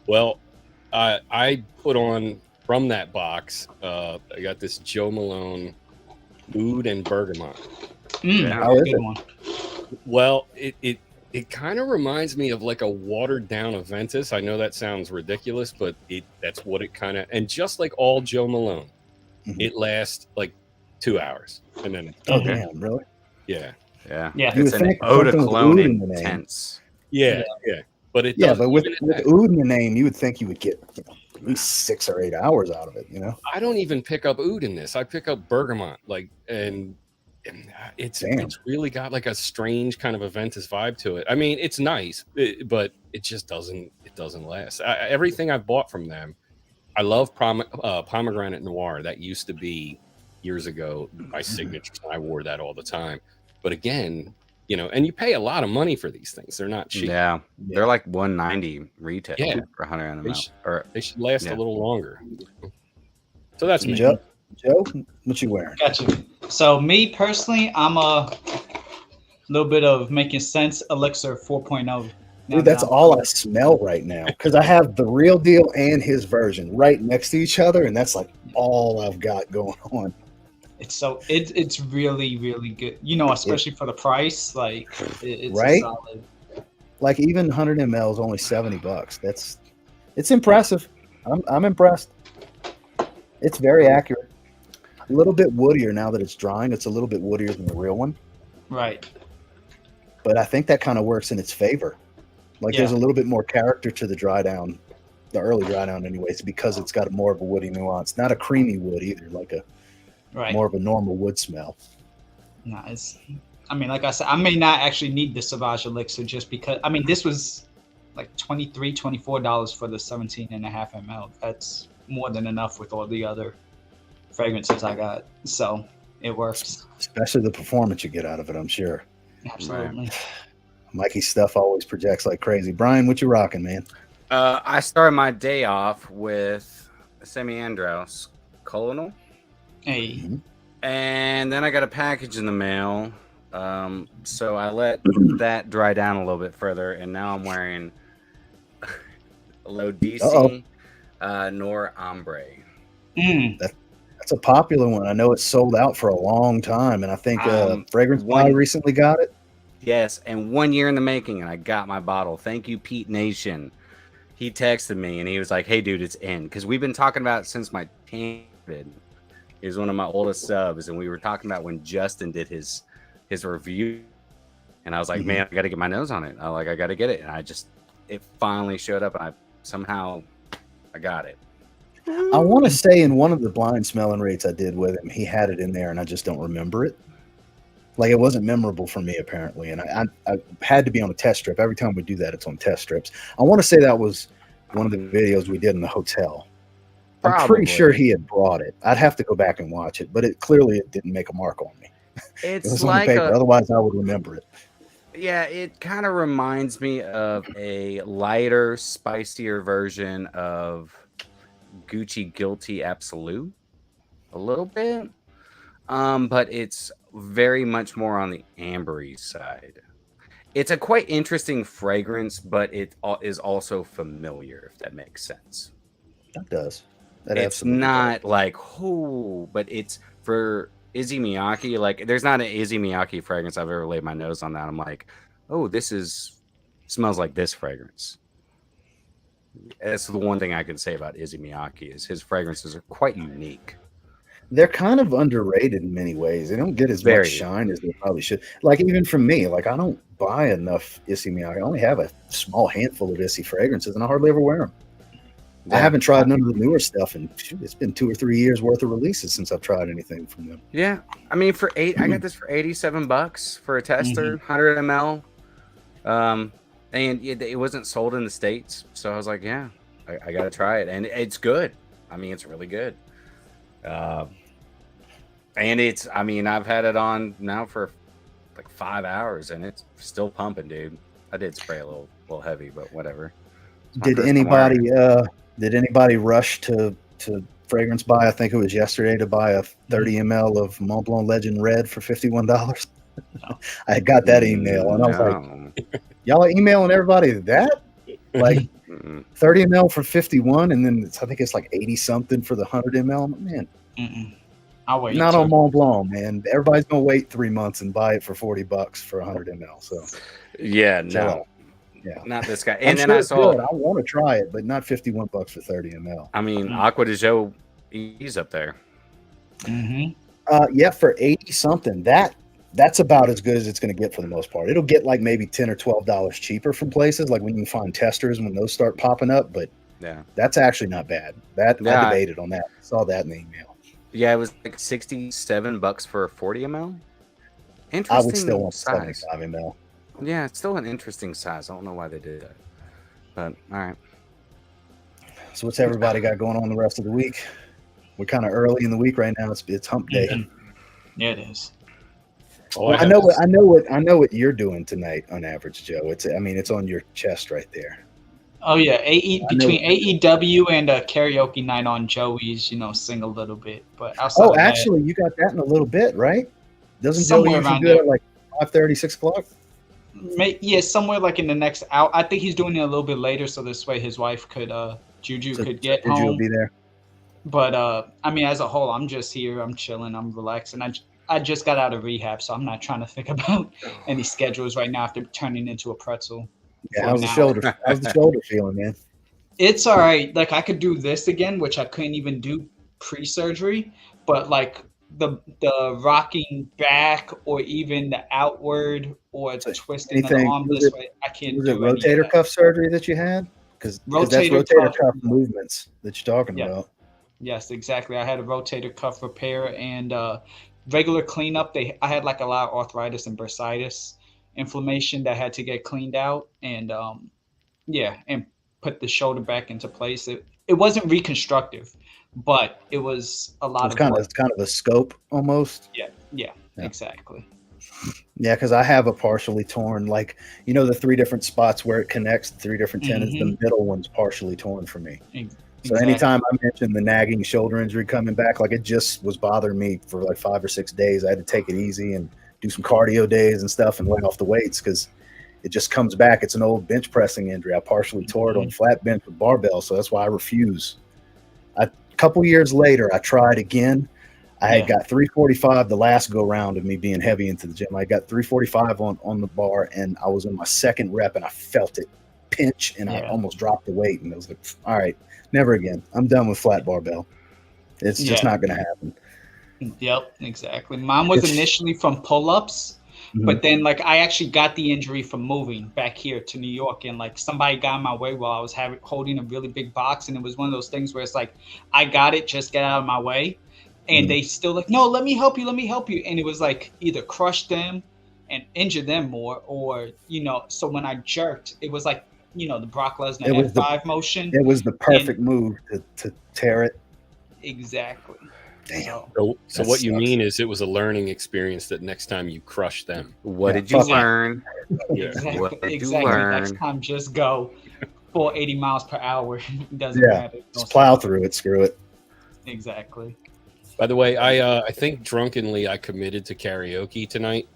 Well, I put on from that box. I got this Joe Malone Oud and Bergamot. Yeah. How is Good it? one. Well, it kind of reminds me of like a watered down Aventus. I know that sounds ridiculous, but that's what it kind of, and just like all Joe Malone, it lasts like 2 hours and then it's Oh done. Okay. damn, really? Yeah. Yeah. Yeah. You It's would an think eau de something with cologne oud in the name. intense. Yeah. But it Yeah, doesn't. but with even at that. oud in the name, you would think you would get at least 6 or 8 hours out of it. You know? I don't even pick up Oud in this. I pick up Bergamot, and it's really got like a strange kind of Aventus vibe to it. I mean, it's nice, but it just doesn't last. Everything I've bought from them, I love Pomegranate Noir. That used to be years ago my signature. I wore that all the time. But again, and you pay a lot of money for these things. They're not cheap. Yeah. They're like 190 retail for 100 They ml. They should last a little longer. So that's me. Joe, what you wearing? Gotcha. So me personally, I'm a little bit of Making Sense Elixir 4.0. Dude, that's all I smell right now because I have the real deal and his version right next to each other, and that's like all I've got going on. It's really, really good. Especially for the price, like it's Right? solid. Like even 100 ml is only $70. It's impressive. I'm impressed. It's very accurate. A little bit woodier now that it's drying. It's a little bit woodier than the real one. Right. But I think that kind of works in its favor. Like there's a little bit more character to the dry down, the early dry down anyways, because it's got more of a woody nuance. Not a creamy wood either, like more of a normal wood smell. No, like I said, I may not actually need the Sauvage Elixir just because, this was like $23, $24 for the 17.5 ml. That's more than enough with all the other fragrances I got. So it works. Especially the performance you get out of it, I'm sure. Absolutely. Right. Mikey's stuff always projects like crazy. Brian, what you rocking, man? I started my day off with Semi-Andros Colonel. Hey. Mm-hmm. And then I got a package in the mail. So I let that dry down a little bit further. And now I'm wearing Lodisi Nor Ombre. That's a popular one. I know it's sold out for a long time. And I think Fragrance Pie recently got it. Yes, and 1 year in the making, and I got my bottle. Thank you, Pete Nation. He texted me, and he was like, hey, dude, it's in. Because we've been talking about it since my He was one of my oldest subs, and we were talking about when Justin did his review. And I was like, man, I got to get my nose on it. I got to get it. And it finally showed up, and I got it. I want to say in one of the blind smelling rates I did with him, he had it in there, and I just don't remember it. Like it wasn't memorable for me apparently, and I had to be on a test strip. Every time we do that, it's on test strips. I want to say that was one of the videos we did in the hotel. I'm pretty sure he had brought it. I'd have to go back and watch it, but it didn't make a mark on me. It's it was like on the paper. Otherwise, I would remember it. Yeah, it kind of reminds me of a lighter, spicier version of Gucci Guilty Absolute, a little bit. But it's very much more on the ambery side. It's a quite interesting fragrance, but it is also familiar, if that makes sense. That does. It's not like, but it's for Izzy Miyake. Like, there's not an Izzy Miyake fragrance I've ever laid my nose on that I'm like, oh, smells like this fragrance. That's the one thing I can say about Izzy Miyake is his fragrances are quite unique. They're kind of underrated in many ways. They don't get as much shine as they probably should. Like even for me, like I don't buy enough Issey Miyake. I only have a small handful of Issey fragrances, and I hardly ever wear them. Yeah. I haven't tried none of the newer stuff, and it's been 2 or 3 years worth of releases since I've tried anything from them. Yeah, I mean I got this for $87 for a tester, 100 ml, and it wasn't sold in the States, so I was like, yeah, I got to try it, and it's good. I mean, it's really good. And I've had it on now for like 5 hours, and it's still pumping, dude. I did spray a little heavy, but whatever. Did anybody rush to fragrance buy. I think it was yesterday to buy a 30 ml of Mont Blanc Legend Red for $51. I got that email and I was like, y'all are emailing everybody that? Like 30 ml for 51, and then I think it's like 80 something for the 100 ml. Man, I'll wait. not on Mont Blanc, man. Everybody's gonna wait 3 months and buy it for $40 for 100 ml. So yeah, chill no, out. Yeah, not this guy. I'm And then sure I it's saw. good. I want to try it, but not $51 for 30 ml. I mean, Aqua de Joe, he's up there. Yeah, for 80 something. That's about as good as it's going to get for the most part. It'll get like maybe $10 or $12 cheaper from places like when you can find testers when those start popping up. But Yeah, that's actually not bad. That Yeah. I debated on that. Saw that in the email. yeah, it was like $67 for a 40 ml. I Interesting would still want size. 75 ml. Yeah, it's still an interesting size. I don't know why they did that, but all right. So what's everybody got going on the rest of the week? We're kind of early in the week right now. It's hump day. Yeah, it is. All I know what you're doing tonight on average, Joe. It's on your chest right there. Oh yeah, between AEW and a karaoke night on Joey's, sing a little bit. But outside of that, Actually, you got that in a little bit, right? Doesn't Joe Somewhere usually around do it there. at like 5:30, 6 o'clock? yeah, somewhere like in the next hour. I think he's doing it a little bit later, so this way his wife could, Juju So could get Juju will home. be there. But as a whole, I'm just here. I'm chilling. I'm relaxing. I just got out of rehab, so I'm not trying to think about any schedules right now after turning into a pretzel. Yeah, for how's the now. shoulder? How's the shoulder feeling, man? It's all right. Like I could do this again, which I couldn't even do pre-surgery. But like the rocking back, or even the outward, or the twisting of the arm this way, I can't Was do it any of rotator that. cuff surgery that you had? Because that's Rotator rotator cuff. cuff movements that you're talking Yeah. about. Yes, exactly. I had a rotator cuff repair and regular cleanup. I had like a lot of arthritis and bursitis inflammation that had to get cleaned out, and and put the shoulder back into place. It wasn't reconstructive, but it was a lot It's of kind work. of a scope almost. Yeah, exactly. Yeah, because I have a partially torn, like the 3 different spots where it connects, the 3 different tendons. The middle one's partially torn for me. So Exactly. anytime I mention the nagging shoulder injury coming back, like it just was bothering me for like 5 or 6 days. I had to take it easy and do some cardio days and stuff and lay off the weights because it just comes back. It's an old bench pressing injury. I partially tore it on flat bench with barbell, so that's why I refuse. A couple years later, I tried again. I had got 345 the last go round of me being heavy into the gym. I got 345 on the bar, and I was in my second rep, and I felt it pinch, and I almost dropped the weight. And I was like, all right, never again. I'm done with flat barbell. It's just not going to happen. Yep, exactly. Mine was initially from pull-ups, but then like I actually got the injury from moving back here to New York, and like somebody got in my way while I was holding a really big box, and it was one of those things where it's like I got it, just get out of my way, and they still like, no, let me help you, and it was like either crush them and injure them more, or so when I jerked, it was like the Brock Lesnar F5 motion. It was the perfect move to tear it. Exactly. Damn. So what you mean is it was a learning experience that next time you crush them. What did you learn? Exactly. What did you Exactly. learn? Next time, just go full 80 miles per hour. It doesn't Yeah, matter. just plow through it. Screw it. Exactly. By the way, I think drunkenly I committed to karaoke tonight.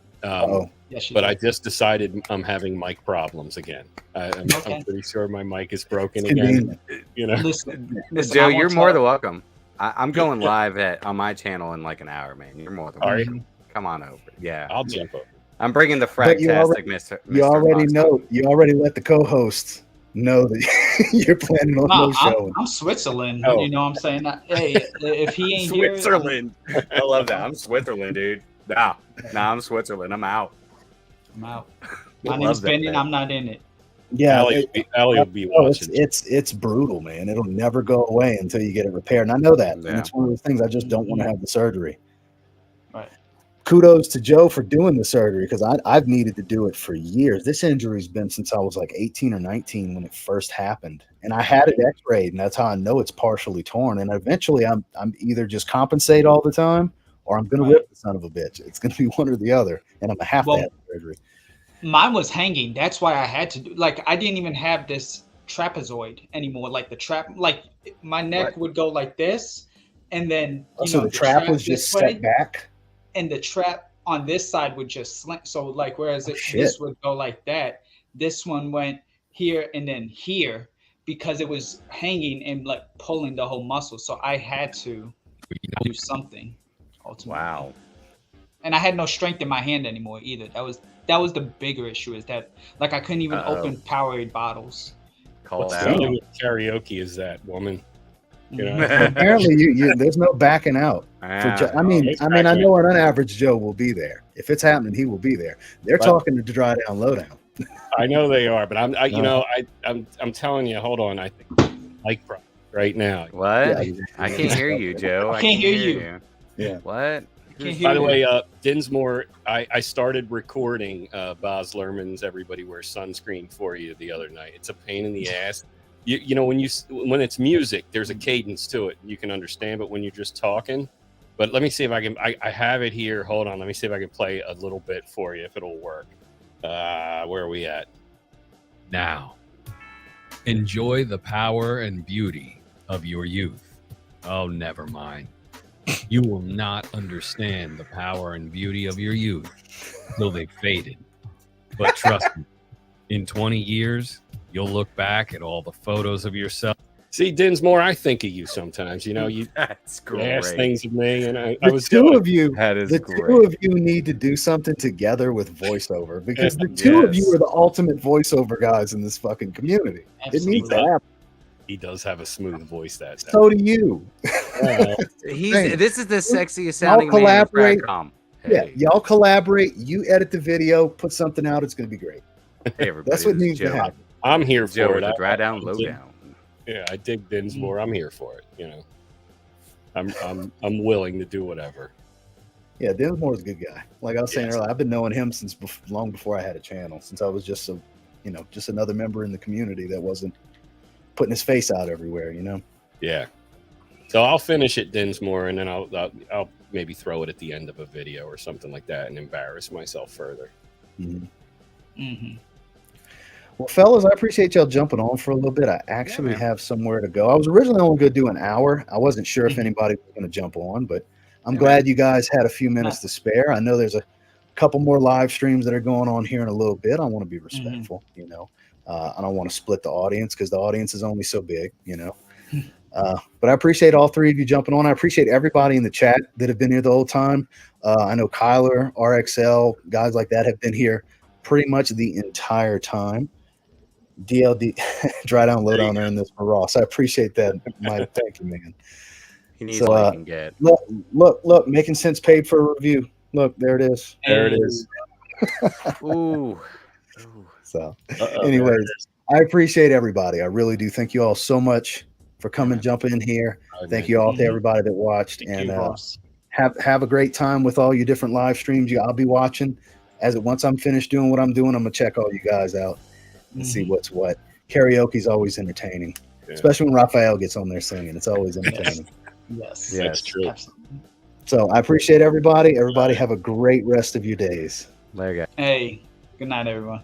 Yes, but I just decided I'm having mic problems again. I'm pretty sure my mic is broken again. Listen, Joe, you're more than welcome. I'm going live on my channel in like an hour, man. You're more than welcome. Come on over. Yeah, I'll jump over. I'm bringing the fragtastic Mr. You already know. You already let the co-hosts know that you're planning on no show. I'm Switzerland. You know what I'm saying? Hey, if he ain't Switzerland. I love that. I'm Switzerland, dude. Nah, I'm Switzerland. I'm out. My name's Benny, and I'm not in it. Yeah, Allie will be watching. It's brutal, man. It'll never go away until you get it repaired. And I know that. Yeah. And it's one of those things I just don't want to have the surgery. Right. Kudos to Joe for doing the surgery because I've needed to do it for years. This injury's been since I was like 18 or 19 when it first happened. And I had it x-rayed, and that's how I know it's partially torn. And eventually I'm either just compensate all the time or I'm going to rip the son of a bitch. It's going to be one or the other. And I'm going to have to have the surgery. Mine was hanging. That's why I had to do. Like I didn't even have this trapezoid anymore. Like the like my neck would go like this, and then So the trap was just set back, and the trap on this side would just slant. So like, whereas this would go like that, this one went here and then here because it was hanging and like pulling the whole muscle. So I had to do something ultimately. Wow. And I had no strength in my hand anymore either. That was the bigger issue, is that like I couldn't even open Powerade bottles. Call What's out. with karaoke is that, woman? You know? apparently you there's no backing out. I mean, I know an average Joe will be there. If it's happening, he will be there. They're talking to Dry Down Lowdown. I know they are, but I'm telling you, hold on. I think Mike right now. What? Yeah. I can't hear you, Joe. I can't hear you. Yeah. What? By the way, Dinsmore, I started recording Boz Lerman's "Everybody Wears Sunscreen" for you the other night. It's a pain in the ass. You know, when it's music, there's a cadence to it. You can understand, but when you're just talking. But let me see if I can. I have it here. Hold on. Let me see if I can play a little bit for you, if it'll work. Where are we at? Now, enjoy the power and beauty of your youth. Oh, never mind. You will not understand the power and beauty of your youth until they've faded. But trust me, in 20 years, you'll look back at all the photos of yourself. See, Dinsmore, I think of you sometimes. You know, you That's great. ask things of me, and I The was two of you, That is the great. two of you need to do something together with voiceover, because the two of you are the ultimate voiceover guys in this fucking community. It needs to Absolutely. happen. He does have a smooth voice. That So do you. This is the sexiest sounding man in collaborate. Fragcom. Yeah, y'all collaborate. You edit the video, put something out. It's going to be great. Hey, everybody, That's what this is needs to Joe. happen. I'm here Joe for with it. the dry down, I low dig- down. Yeah, I dig Dinsmore. I'm here for it. You know, I'm willing to do whatever. Yeah, Dinsmore's a good guy. Like I was saying earlier, I've been knowing him since long before I had a channel. Since I was just just another member in the community that wasn't putting his face out everywhere. You know. Yeah. So I'll finish it, Dinsmore, and then I'll maybe throw it at the end of a video or something like that and embarrass myself further. Mm-hmm. Mm-hmm. Well, fellas, I appreciate y'all jumping on for a little bit. I actually have somewhere to go. I was originally only going to do an hour. I wasn't sure if anybody was going to jump on, but I'm glad you guys had a few minutes to spare. I know there's a couple more live streams that are going on here in a little bit. I want to be respectful, I don't want to split the audience because the audience is only so big, But I appreciate all three of you jumping on. I appreciate everybody in the chat that have been here the whole time. I know Kyler, RXL, guys like that have been here pretty much the entire time. DLD, Dry Down, Low Down, earn this for Ross. I appreciate that, Mike. Thank you, man. He needs what he can get. Look, Making Sense paid for a review. Look, there it is. There it is. Ooh. So, anyways, I appreciate everybody. I really do. Thank you all so much for coming, jumping in here. Thank you all to everybody that watched, and have a great time with all your different live streams. I'll be watching. Once I'm finished doing what I'm doing, I'm gonna check all you guys out and see what's what. Karaoke's always entertaining, especially when Raphael gets on there singing. It's always entertaining. Yes, That's true. Absolutely. So I appreciate everybody. Everybody have a great rest of your days. There you go. Hey, good night, everyone.